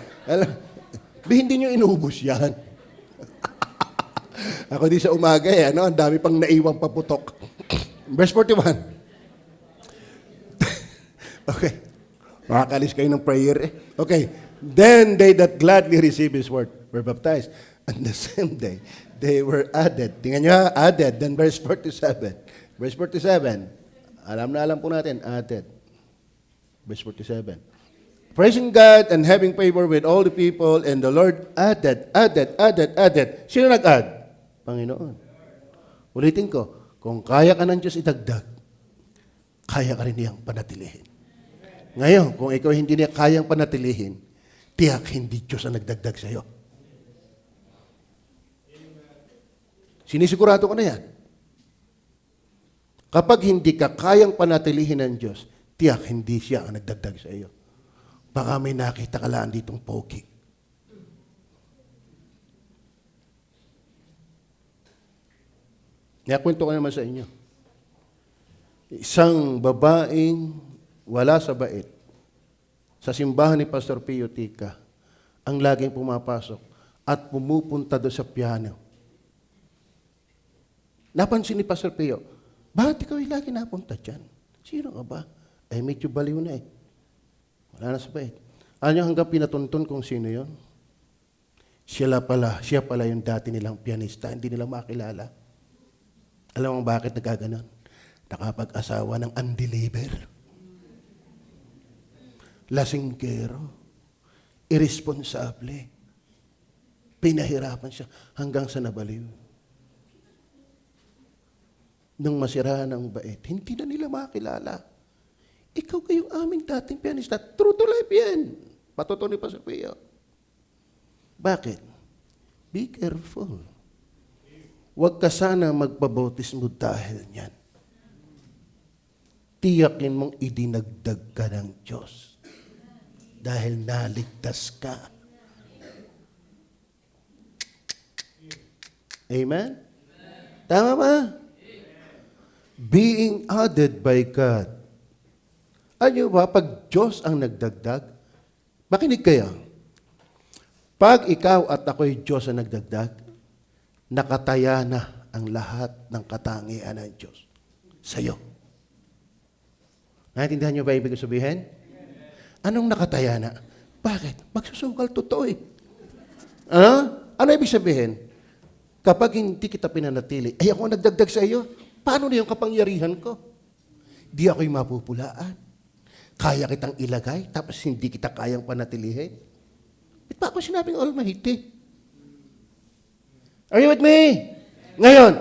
Hindi nyo inubos yan. Ako di sa umaga ang dami pang naiwang paputok. Verse 41. Okay. Makakalis kayo ng prayer eh. Okay. Then they that gladly receive His word were baptized. And the same day, they were added. Tingnan nyo added. Then verse 47. Verse 47. Alam po natin, added. Verse 47. Praising God and having favor with all the people, and the Lord added. Sino nag-add? Panginoon. Ulitin ko, kung kaya ka ng Diyos idagdag, kaya ka rin niyang panatilihin. Ngayon, kung ikaw hindi niya kayang panatilihin, tiyak hindi Diyos ang nagdagdag sa iyo. Sinisigurado ko na yan. Kapag hindi ka kayang panatilihin ng Diyos, tiyak hindi siya ang nagdagdag sa iyo. Baka may nakita ka lang ditong pogi. Nakwento ko naman sa inyo. Isang babaeng wala sa bait, sa simbahan ni Pastor Pio Tika, ang laging pumapasok at pumupunta doon sa piano. Napansin ni Pastor Pio, bakit ikaw ay lagi napunta dyan? Sino ka ba? Ay medyo baliw na eh. Wala na sa bait. Alam niyo hanggang pinatuntun kung sino yon? Siya pala yung dati nilang pianista, hindi nila makilala. Alam mo bakit nagkaganon? Nakapag-asawa ng undeliver. Lasinggero. Irresponsable. Pinahirapan siya hanggang sa nabaliw. Nung masiraan ang bait, hindi na nila makilala. Ikaw kayong aming dating pianista. True to life yan. Patutuloy pa sa Pio. Bakit? Be careful. Huwag ka sana magpabautismo dahil niyan. Tiyakin mong idinagdag ka ng Diyos. Dahil naligtas ka. Amen? Tama ba? Being added by God. Ano ba, pag Diyos ang nagdagdag, makinig kayo. Pag ikaw at ako'y Diyos ang nagdagdag, nakataya na ang lahat ng katangian ng Diyos sa'yo. Naintindihan niyo ba ibig sabihin? Anong nakataya na? Bakit? Magsusungkal totoo eh. Ano ibig sabihin? Kapag hindi kita pinanatili, ay ako nagdagdag sa iyo, paano na yung kapangyarihan ko? Di ako'y mapupulaan. Kaya kitang ilagay, tapos hindi kita kayang panatilihin. Ba't pa ako sinabing Almighty? Are you with me? Ngayon,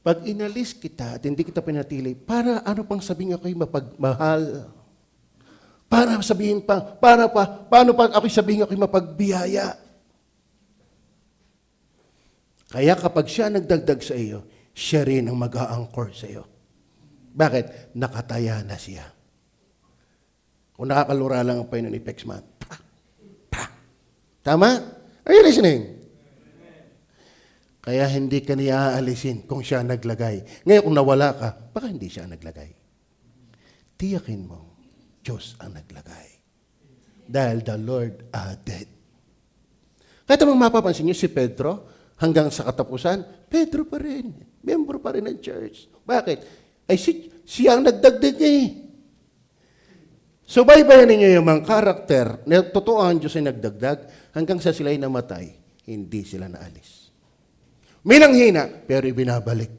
pag inalis kita at hindi kita pinatili, para ano pang sabihin ako'y mapagmahal? Para sabihin pa, paano pa ako'y sabihin ako'y mapagbiyaya? Kaya kapag siya nagdagdag sa iyo, siya rin ang mag-a-anchor sa iyo. Bakit? Nakataya na siya. Kung nakakalura lang ang Panginoon ni Pexman. Tama? Are you listening? Kaya hindi ka niya aalisin kung siya naglagay. Ngayon kung nawala ka, baka hindi siya naglagay. Tiyakin mo, Diyos ang naglagay. Dahil the Lord added. Kahit namang mapapansin niyo si Pedro, hanggang sa katapusan, Pedro pa rin. Member pa rin ng church. Bakit? Ay siya ang nagdagdag eh. So, baybayan ninyo yung mga karakter na totoo ang Diyos ay nagdagdag hanggang sa sila'y namatay, hindi sila naalis. May nanghina, pero ibinabalik.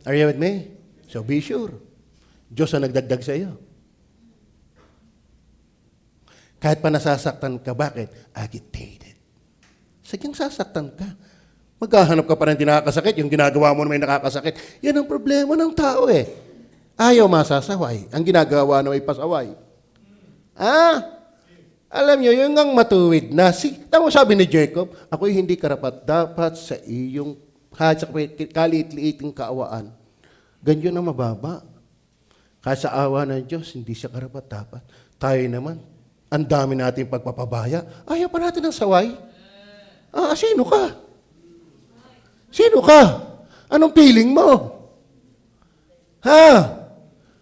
Are you with me? So, be sure. Diyos ang nagdagdag sa iyo. Kahit pa nasasaktan ka, bakit? Agitated. Sagyang sasaktan ka. Maghahanap ka pa rin nakakasakit, yung ginagawa mo na may nakakasakit. Yan ang problema ng tao eh. Ayaw masasaway. Ang ginagawa na may pasaway. Alam nyo, yung ang matuwid na. Tama sabi ni Jacob, ako'y hindi karapat dapat sa iyong kalit-liiting kaawaan. Ganyan na mababa. Kasi sa awa ng Diyos, hindi siya karapat dapat. Tayo naman, ang dami nating pagpapabaya. Ayaw pa natin ng saway. Sino ka? Sino ka? Anong feeling mo?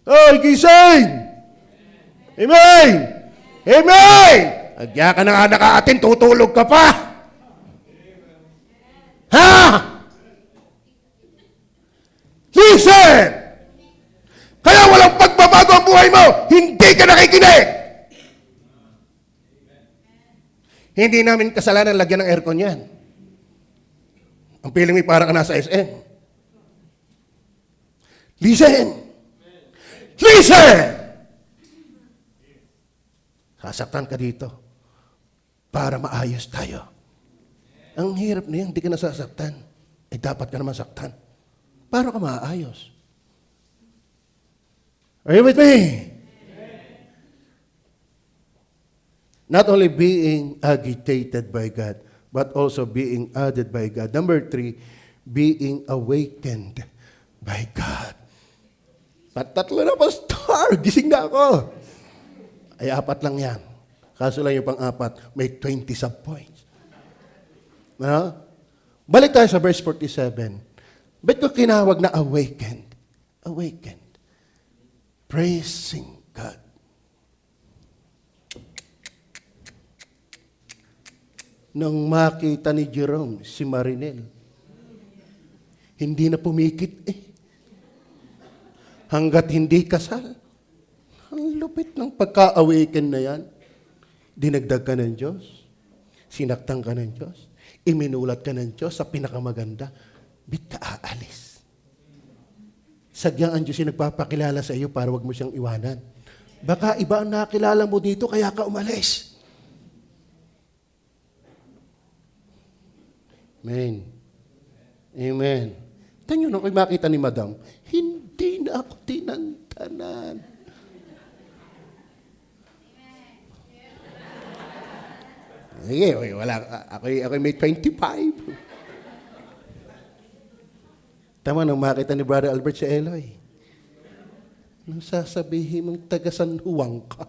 Oy, gising! Amen! Amen! Agya ka na nga nakaatin, tutulog ka pa! Listen! Kaya walang pagbabago ang buhay mo, hindi ka nakikinig! Hindi namin kasalanan lagyan ng aircon yan. Ang feeling mo parang ka nasa SM. Listen! Listen! Sasaktan ka dito para maayos tayo. Ang hirap na yan, hindi ka nasasaktan. Dapat ka naman saktan. Para ka maayos. Are you with me? Not only being agitated by God, but also being added by God. Number 3, being awakened by God. Tatlo na, Pastor! Gising na ako! Ay, 4 lang yan. Kaso lang yung pang-4, may 20 sub-points. Balik tayo sa verse 47. Ba't ko kinawag na awakened? Awakened. Praising God. Nang makita ni Jerome, si Marinel, hindi na pumikit hanggat hindi kasal. Ang lupit ng pagka-awaken na yan. Dinagdag ka ng Diyos. Sinaktan ka ng Diyos. Iminulat ka ng Diyos sa pinakamaganda. Bit ka aalis. Sadyang ang Diyos yung nagpapakilala sa iyo para wag mo siyang iwanan. Baka iba ang nakilala mo dito kaya ka umalis. Amen. Amen. Tanyo nung ko'y makita ni Madam, hindi na ako tinantanan. Sige, wala. Ako'y may 25. Tama nang makita ni Brother Albert si Eloy. Nung sasabihin mong taga San Juan ka,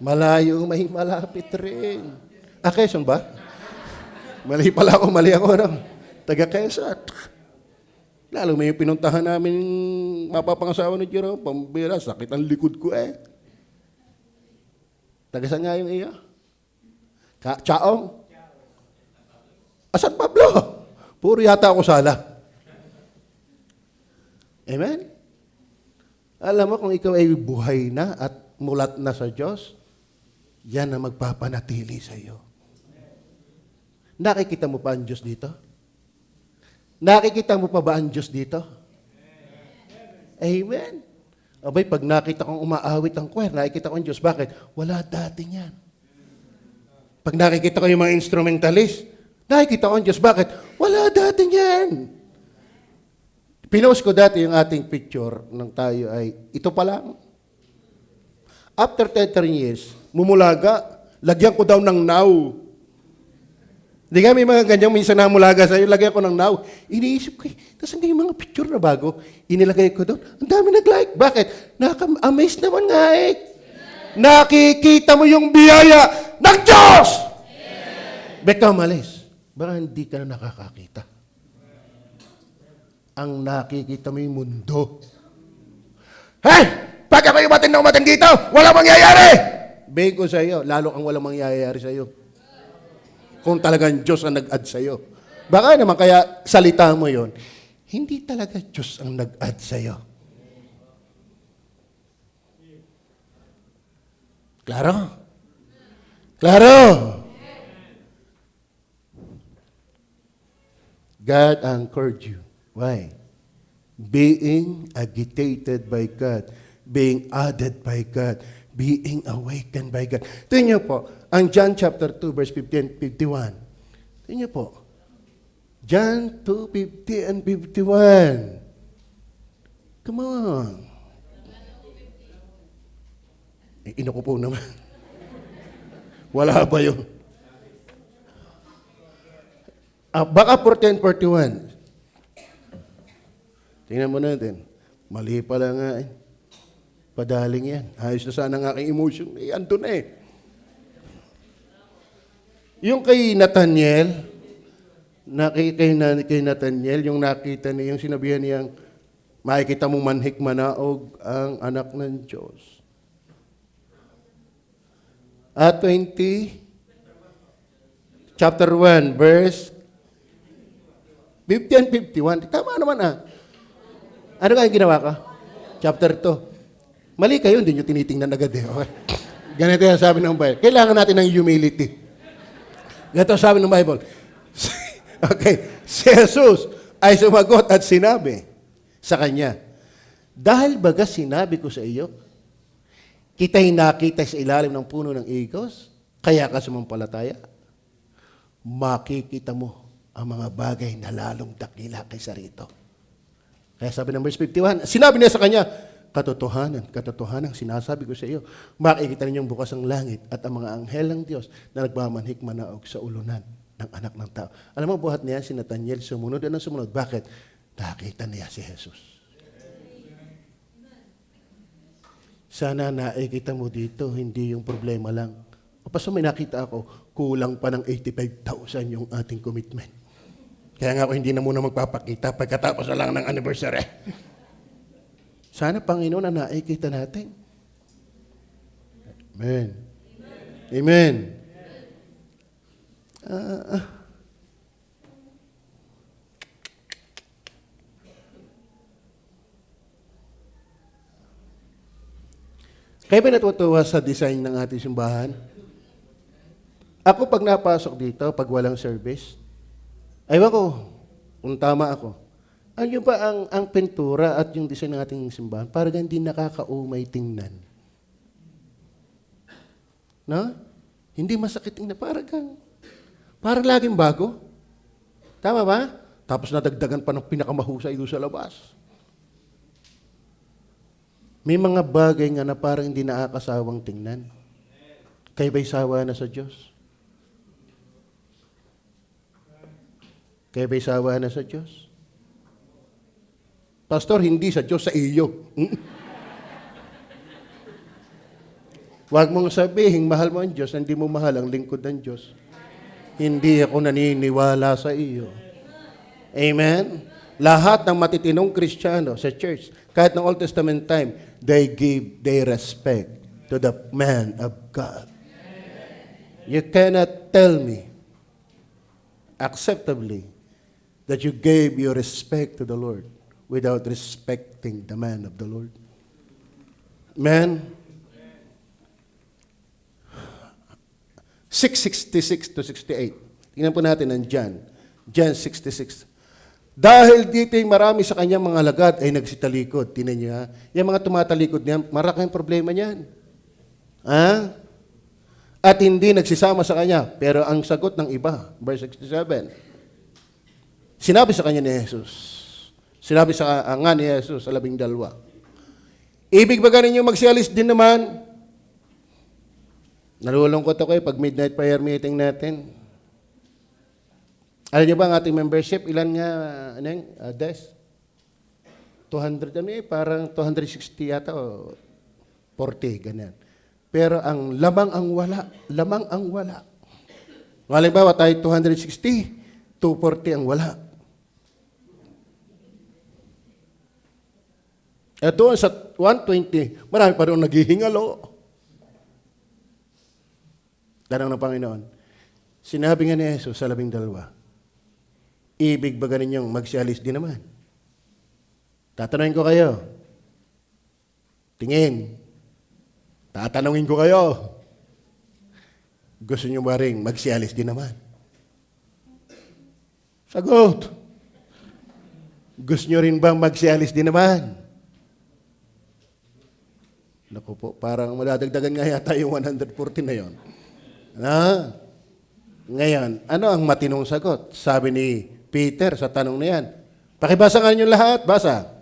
malayo, may malapit rin. Quezon ba? Mali ako. Taga Quezon. Lalo may pinuntahan namin mapapangasawa ni Jerome, pambira, sakit ang likod ko Taga saan nga yung iya? Chaong? San Pablo? Puro yata ako sala. Amen? Alam mo, kung ikaw ay buhay na at mulat na sa Diyos, yan ang magpapanatili sa iyo. Nakikita mo pa ang Diyos dito? Nakikita mo pa ba ang Diyos dito? Amen? Abay, pag nakita kong umaawit ang choir, nakikita ko ang Diyos. Bakit? Wala dati yan. Pag nakikita ko yung mga instrumentalist, nakikita ko ang Diyos. Bakit? Wala dati yan. Pinost ko dati yung ating picture ng tayo ay, ito pa lang. After 10 years, mumulaga, lagyan ko daw ng now. Hindi nga may mga ganyang minsan namulaga sa'yo, lagyan ko ng now. Iniisip ko, tapos yung mga picture na bago, inilagay ko doon, ang dami nag-like. Bakit? Nakaka-amaze naman nga Nakikita mo yung biyaya ng Diyos! Ba't ka umalis? Baka hindi ka na nakakakita. Ang nakikita mo yung mundo. Pag ako umatin dito, walang mangyayari! Big ko sa iyo, lalo kang walang mangyayari sa iyo. Kung talagang Diyos ang nag-add sa iyo. Baka naman kaya salita mo yon, hindi talaga Diyos ang nag-add sa iyo. Klaro? Klaro? God anchored you. Why? Being agitated by God, being added by God, being awakened by God. Tingnan niyo po, ang John chapter 2, verse 50 and 51. Tingnan niyo po. John 2, 50 and 51. Come on. Inuko po naman. Wala ba yun? Baka 40 and 41. Tingnan mo natin. Mali pala nga Padaling yan. Ayos na sana ang aking emotion. Andun na Yung kay Nathaniel, kay Nathaniel, yung nakita niya, yung sinabihan niyang, makikita mong manhik manaog ang anak ng Diyos. At 20, chapter 1, verse 50 and 51. Tama naman Ano kaya ginawa ka? Chapter 2. Mali kayo, hindi nyo tinitingnan agad Okay? Ganito yung sabi ng Bible. Kailangan natin ng humility. Ganito sabi ng Bible. Okay. Si Jesus ay sumagot at sinabi sa kanya, dahil baga sinabi ko sa iyo, kita'y nakita sa ilalim ng puno ng igos, kaya ka sumampalataya, makikita mo ang mga bagay na lalong dakila kaysa rito. Kaya sabi ng verse 51, sinabi niya sa kanya, Katotohanan, sinasabi ko sa iyo, makikita ninyong bukas ang langit at ang mga anghel ng Diyos na nagmamanhik manaog sa ulunan ng anak ng tao. Alam mo, buhat niya si Nathaniel, sumunod na sumunod. Bakit? Nakita niya si Jesus. Sana nakikita mo dito, hindi yung problema lang. O paso may nakita ako, kulang pa ng 85,000 yung ating commitment. Kaya nga ako hindi na muna magpapakita pagkatapos na lang ng anniversary. Sana, Panginoon, na nakikita natin. Amen. Amen. Kayo ba natutuwa sa design ng ating simbahan? Ako pag napasok dito, pag walang service, aywan ko kung tama ako. Ano ba ang pintura at yung design ng ating simbahan? Parang hindi nakakaumay tingnan. No? Hindi masakit tingnan. Parang laging bago. Tama ba? Tapos nadagdagan pa ng pinakamahusay doon sa labas. May mga bagay nga na parang hindi nakakasawang tingnan. Kayo ba'y sawa na sa Diyos? Kayo ba'y sawa na sa Diyos? Pastor, hindi sa Diyos, sa iyo. Huwag mong sabihin, mahal mo ang Diyos, hindi mo mahal ang lingkod ng Diyos. Hindi ako naniniwala sa iyo. Amen? Lahat ng matitinong Kristiyano sa church, kahit ng Old Testament time, they give their respect to the man of God. You cannot tell me acceptably that you gave your respect to the Lord without respecting the man of the Lord. Amen? 6:66 to 68. Tingnan po natin ang John. John 6:66. Dahil dito'y marami sa kanyang mga lagad ay nagsitalikod. Tingnan niyo ha. Yung mga tumatalikod niya, maraming problema niyan. Ha? At hindi nagsisama sa kanya. Pero ang sagot ng iba, verse 67, sinabi sa kanya ni Jesus, sinabi sa nga ni Jesus sa 12, ibig ba ganin yung magsialis din naman? Nalulungkot ako pag midnight prayer meeting natin. Alam niyo ba ang ating membership? Ilan nga, Des? 200, parang 260 yata o 40, ganyan. Pero ang lamang ang wala. Halimbawa tayo 260, 240 ang wala. At doon sa 120, marami pa doon naghihingalo. Tanong ng Panginoon, sinabi nga ni Jesus sa 12, ibig ba ganin yung magsialis din naman? Tatanungin ko kayo. Tingin. Tatanungin ko kayo. Gusto nyo ba rin magsialis din naman? Sagot. Gusto nyo rin bang magsialis din naman? Naku po, parang madadagdagan nga yata yung 140 na yon. Ngayon, ano ang matinong sagot? Sabi ni Peter sa tanong na yan. Pakibasa nga ninyo lahat. Basa.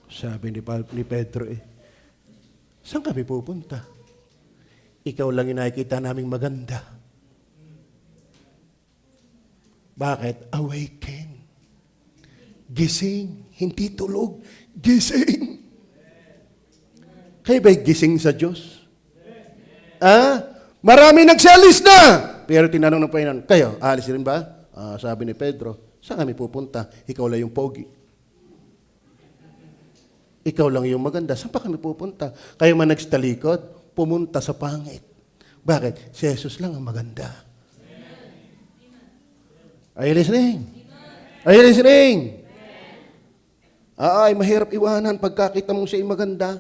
Sabi ni Pedro saan kami pupunta? Ikaw lang yung nakikita naming maganda. Bakit? Awaken. Gising. Hindi tulog. Gising. Kayo ba'y gising sa Diyos? Marami nagsalis na! Pero tinanong ng Panginoon, kayo, aalis rin ba? Sabi ni Pedro, saan kami pupunta? Ikaw lang yung pogi. Ikaw lang yung maganda. Saan pa kami pupunta? Kayo man nagstalikod, pumunta sa pangit. Bakit? Si Jesus lang ang maganda. Are you listening? Are you listening? Ay, mahirap iwanan pagkakita mong siya maganda.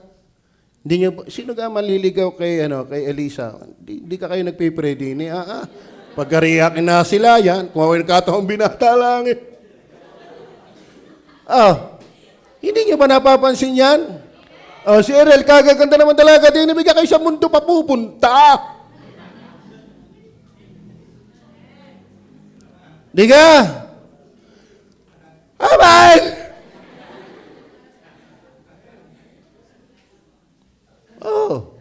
Hindi niyo, sino ka maliligaw kay Elisa? Hindi ka kayo nagpipray din. Pagkariyakin na sila yan, kung ako nagkataong binata lang hindi niyo ba napapansin yan? Si Erel, kagaganda naman talaga. Di nabigyan kayo sa mundo papupunta. Di ka? Amen! Oh.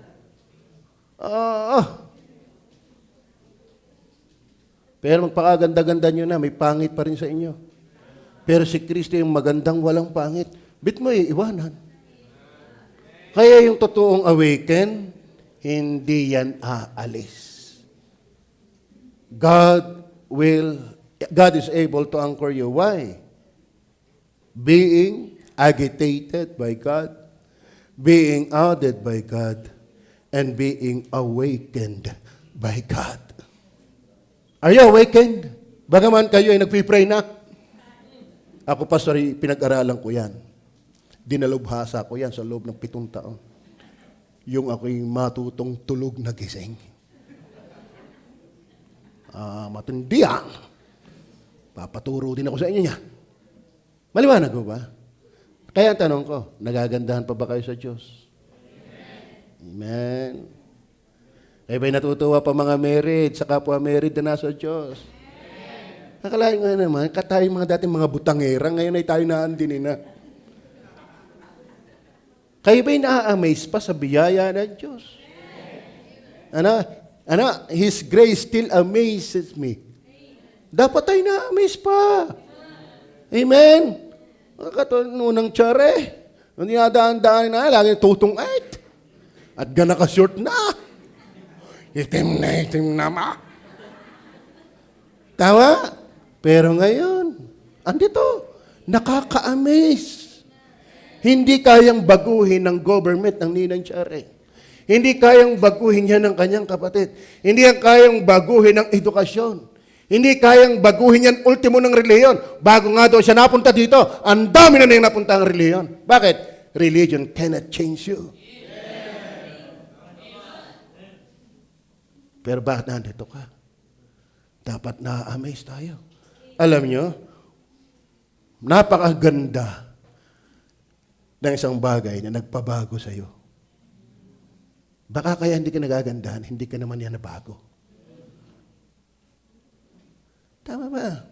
Oo. Pero magpakaganda-ganda nyo na, may pangit pa rin sa inyo. Pero si Kristo yung magandang walang pangit. Bit mo iiwanan. Kaya yung totoong awaken, hindi yan aalis. God is able to anchor you. Why? Being agitated by God, being added by God, and being awakened by God. Are you awakened? Bagaman kayo ay nagpipray na. Ako, pastor, pinag-aralan ko yan. Dinalubhasa ko yan sa loob ng 7 taon. Yung ako'y matutong tulog na gising. Matindi yan. Papaturo din ako sa inyo niya. Maliwanag mo ba? Kaya ang tanong ko, nagagandahan pa ba kayo sa Diyos? Amen. Eh ba'y natutuwa pa mga married sa kapwa married na nasa Diyos? Nakalain nga naman, katayong mga dating mga butangera, ngayon ay tayo naandinin na. Kayo ba'y na-amaze pa sa biyaya ng Diyos? His grace still amazes me. Dapat tayo na-amaze pa. Amen. Nunang tsare. Nung dinadaan-daan na, lagi tutong eight. At ganaka-short na. Itim na ma. Tawa? Pero ngayon, andito, nakaka-amaze. Hindi kayang baguhin ng government ng Ninang Tsare. Hindi kayang baguhin yan ng kanyang kapatid. Hindi yan kayang baguhin ng edukasyon. Hindi kayang baguhin yan ultimo ng reliyon. Bago nga daw siya napunta dito, ang dami na niyang napunta ang reliyon. Bakit? Religion cannot change you. Pero bakit nandito ka? Dapat na-amaze tayo. Alam nyo, napakaganda ng isang bagay na nagpabago sa iyo. Baka kaya hindi ka nagagandahan, hindi ka naman yan nabago. Tama ba?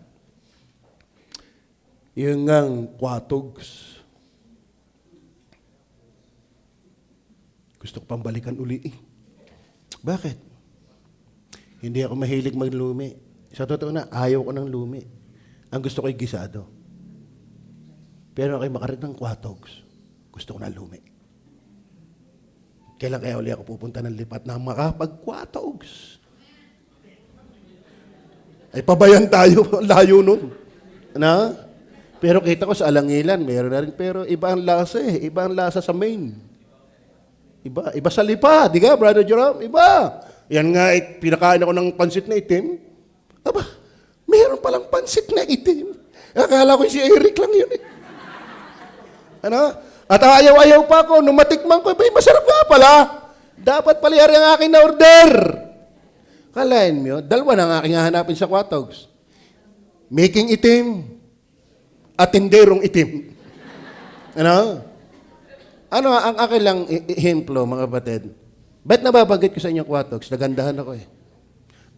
Yung ngang kwatogs. Gusto ko pang balikan uli eh. Bakit? Hindi ako mahilig maglumi. Sa totoo na, ayaw ko ng lumi. Ang gusto ko ay gisado. Pero ako makarit ng kwatogs. Gusto ko na lumi. Kailan kaya uli ako pupunta ng lipat na makapag-kwatogs? Ay pabayan tayo, layo nun. Na? Pero kita ko sa Alangilan, meron na rin. Pero iba ang lasa eh. Iba ang lasa sa Maine. Iba sa lipa. Di ka, Brother Jerome? Iba. Yan nga, pinakain ako ng pansit na itim. Aba, meron palang pansit na itim. Akala ko si Eric lang yun eh. Ano? At ayaw-ayaw pa ako. Nung matikman ko, masarap nga pala. Dapat pala yari ang aking na-order. Kalain mo, dalawa na ang aking hahanapin sa kwatogs. Making itim at tinderong itim. Ano? Ano ang aking lang ehemplo, mga batid? Ba't nababanggit ko sa inyo kwatogs? Nagandahan ako eh.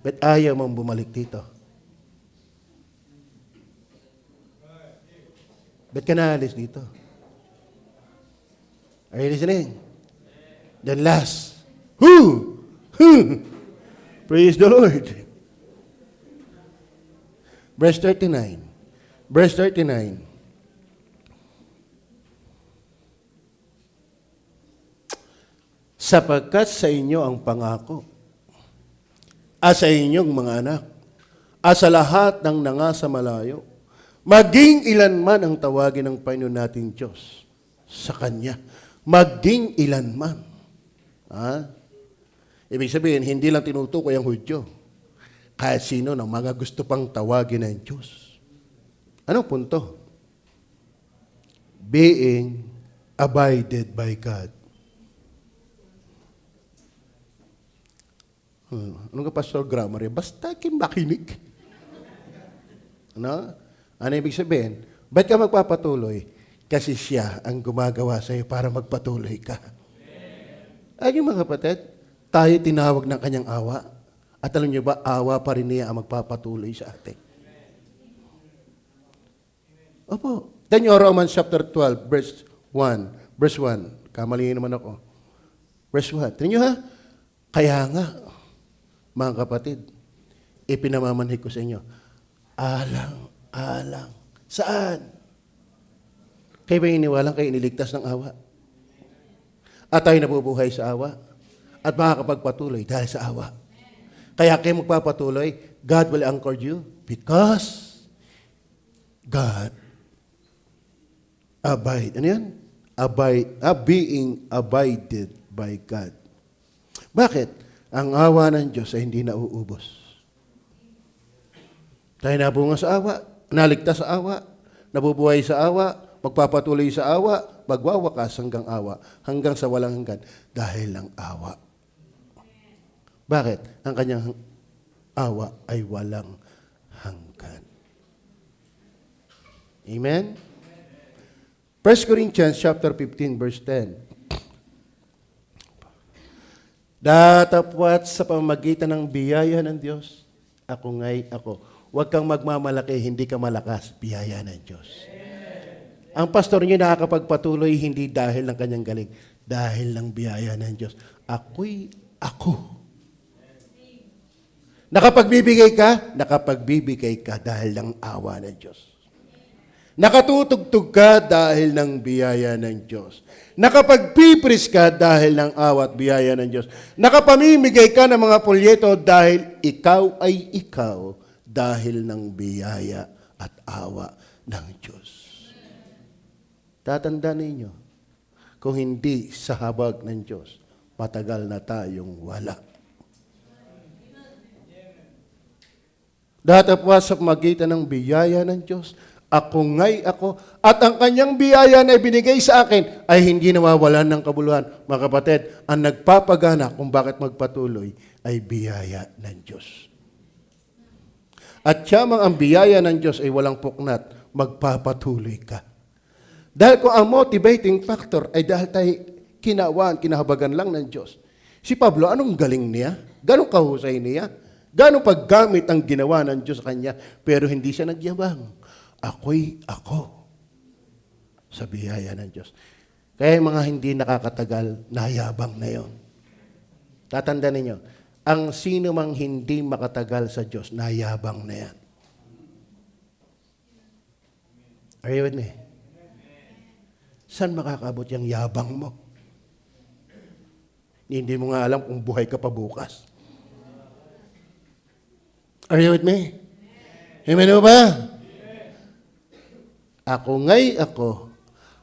Ba't ayaw mong bumalik dito? Ba't ka naalis dito? Are you listening? Then last. Who? Praise the Lord. Verse 39. Verse 39. Sapagkat sa inyo ang pangako, sa inyong mga anak, sa lahat ng nangasa malayo, maging ilan man ang tawagin ng Panginoon nating Diyos sa Kanya. Maging ilan man. Ibig sabihin, hindi lang tinutukoy ang Hudyo. Kahit sino ng mga gusto pang tawagin ng Diyos. Anong punto? Being abided by God. Anong ka, Pastor Grammar? Basta makinig. Ano? Ano ibig sabihin? Ba't ka magpapatuloy? Kasi siya ang gumagawa sa iyo para magpatuloy ka. Ay, yung mga kapatid, tayo tinawag ng kanyang awa. At alam niyo ba, awa pa rin niya ang magpapatuloy sa atin. Opo. Then yung Romans chapter 12, verse 1. Verse 1. Kamaliin naman ako. Verse 1. Tingnan nyo ha? Kaya nga, mga kapatid, ipinamamanhik ko sa inyo. Alang. Saan? Kayo ba iniwalang kayo iniligtas ng awa? At tayo nabubuhay sa awa? At makakapagpatuloy dahil sa awa. Kaya kayo magpapatuloy, God will anchor you because God abide. Ano yan? Being abided by God. Bakit? Ang awa ng Diyos ay hindi nauubos. Tayo nabunga sa awa, naligtas sa awa, nabubuhay sa awa, magpapatuloy sa awa, magwawakas hanggang awa, hanggang sa walang hanggan, dahil ng awa. Bakit? Ang kanyang awa ay walang hanggan. Amen? 1 Corinthians chapter 15, verse 10. Datapwat sa pamamagitan ng biyaya ng Diyos, ako nga'y ako. Huwag kang magmamalaki, hindi ka malakas, biyaya ng Diyos. Ang pastor niyo nakakapagpatuloy hindi dahil ng kanyang galing, dahil ng biyaya ng Diyos. Ako'y ako. Nakapagbibigay ka dahil ng awa ng Diyos. Nakatutugtog ka dahil ng biyaya ng Diyos. Nakapagpipris ka dahil ng awa at biyaya ng Diyos. Nakapamimigay ka ng mga polyeto dahil ikaw ay ikaw dahil ng biyaya at awa ng Diyos. Tatandaan ninyo, kung hindi sa habag ng Diyos, matagal na tayong wala. Datapwat sa pamagitan ng biyaya ng Diyos, ako nga'y ako, at ang kanyang biyaya na ibinigay sa akin ay hindi nawawalan ng kabuluhan. Mga kapatid, ang nagpapagana kung bakit magpatuloy ay biyaya ng Diyos. At siyamang ang biyaya ng Diyos ay walang puknat, magpapatuloy ka. Dahil kung ang motivating factor ay dahil tayo kinahabagan lang ng Diyos. Si Pablo, anong galing niya? Ganong kahusay niya? Ganong paggamit ang ginawa ng Diyos sa kanya? Pero hindi siya nagyabang. Ako'y ako sa biyaya ng Diyos. Kaya yung mga hindi nakakatagal, nayabang na yon. Tatanda ninyo, ang sino mang hindi makatagal sa Diyos, nayabang na yan. Are you with me? Saan makakaabot yung yabang mo? Hindi mo nga alam kung buhay ka pa bukas. Are you with me? Amen o ba? Ako nga'y ako.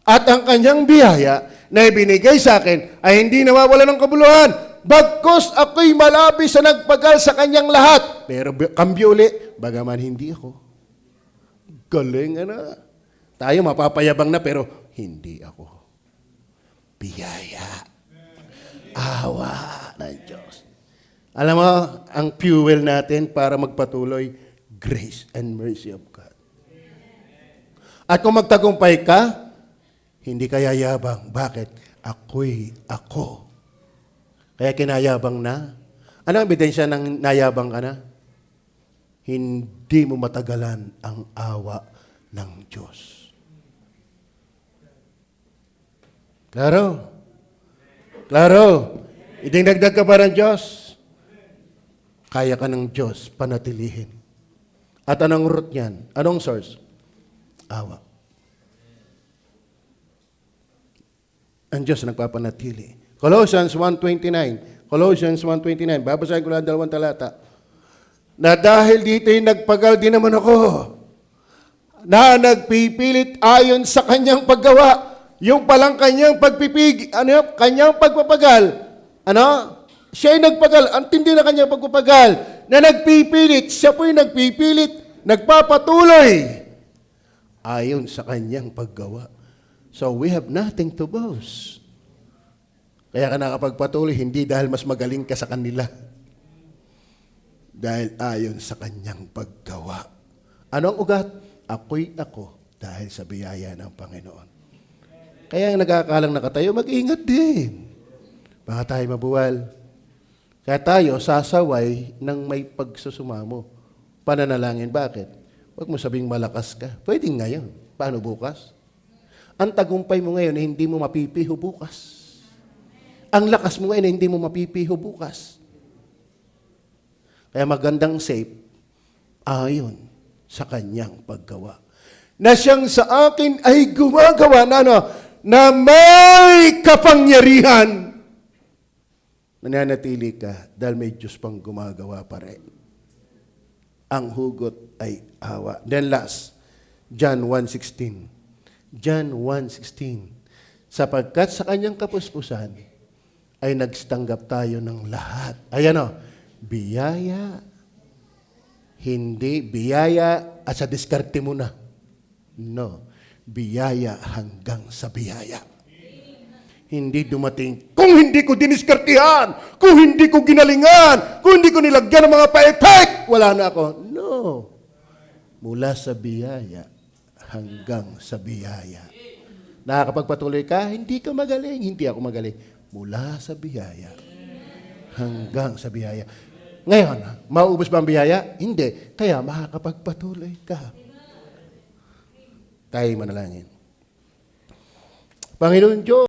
At ang kanyang biyaya na ibinigay sa akin ay hindi nawawala ng kabuluhan. Bagkus ako'y malapis sa nagpagal sa kanyang lahat. Pero kambyo uli, bagaman hindi ako. Galing na. Tayo mapapayabang na pero hindi ako. Biyaya. Awa ng Diyos. Alam mo, ang fuel natin para magpatuloy, grace and mercy of God. At kung magtagumpay ka, hindi ka yayabang. Bakit? Ako'y ako. Kaya kinayabang na. Ano ang ebidensya ng nayabang ka na? Hindi mo matagalan ang awa ng Diyos. Klaro? Klaro? Idinagdag ka ba ng Diyos? Kaya ka ng Diyos panatilihin. At anong root niyan? Anong source? Awa. Ang Diyos nagpapanatili. Colossians 1:29. Colossians 1:29. Babasahin ko lang 2 talata. Na dahil dito'y nagpagal din naman ako, na nagpipilit ayon sa kanyang paggawa. Yung palang kanyang kanyang pagpapagal. Siya'y nagpagal. Ang tindi na kanyang pagpapagal. Na nagpipilit. Siya po'y nagpipilit. Nagpapatuloy. Ayon sa kanyang paggawa. So we have nothing to boast. Kaya ka nakapagpatuloy, hindi dahil mas magaling ka sa kanila. Dahil ayon sa kanyang paggawa. Ano ang ugat? Ako'y ako dahil sa biyaya ng Panginoon. Kaya ang nagkakalang nakatayo, mag-ingat din. Baka tayo mabuwal. Kaya tayo sasaway ng may pagsusumamo. Pananalangin. Bakit? Huwag mo sabing malakas ka. Pwedeng ngayon. Paano bukas? Ang tagumpay mo ngayon, hindi mo mapipiho bukas. Ang lakas mo ngayon, hindi mo mapipiho bukas. Kaya magandang safe, ayon sa kanyang paggawa. Na siyang sa akin ay gumagawa na na may kapangyarihan. Mananatili ka dahil may Diyos pang gumagawa pa rin. Ang hugot ay awa. Then last, John 1:16. John 1:16. Sapagkat sa kanyang kapuspusan ay nagstanggap tayo ng lahat. Ayan biyaya. Hindi biyaya at sa diskarte mo na. No. Biyaya hanggang sa biyaya. Hindi dumating, kung hindi ko diniskartihan, kung hindi ko ginalingan, kung hindi ko nilagyan ng mga pa-effect, wala na ako. No. Mula sa biyaya hanggang sa biyaya. Nakakapagpatuloy ka, hindi ka magaling, hindi ako magaling. Mula sa biyaya hanggang sa biyaya. Ngayon, mauubos ba ang biyaya? Hindi. Kaya makakapagpatuloy ka. Tayo manalangin. Panginoon Diyos,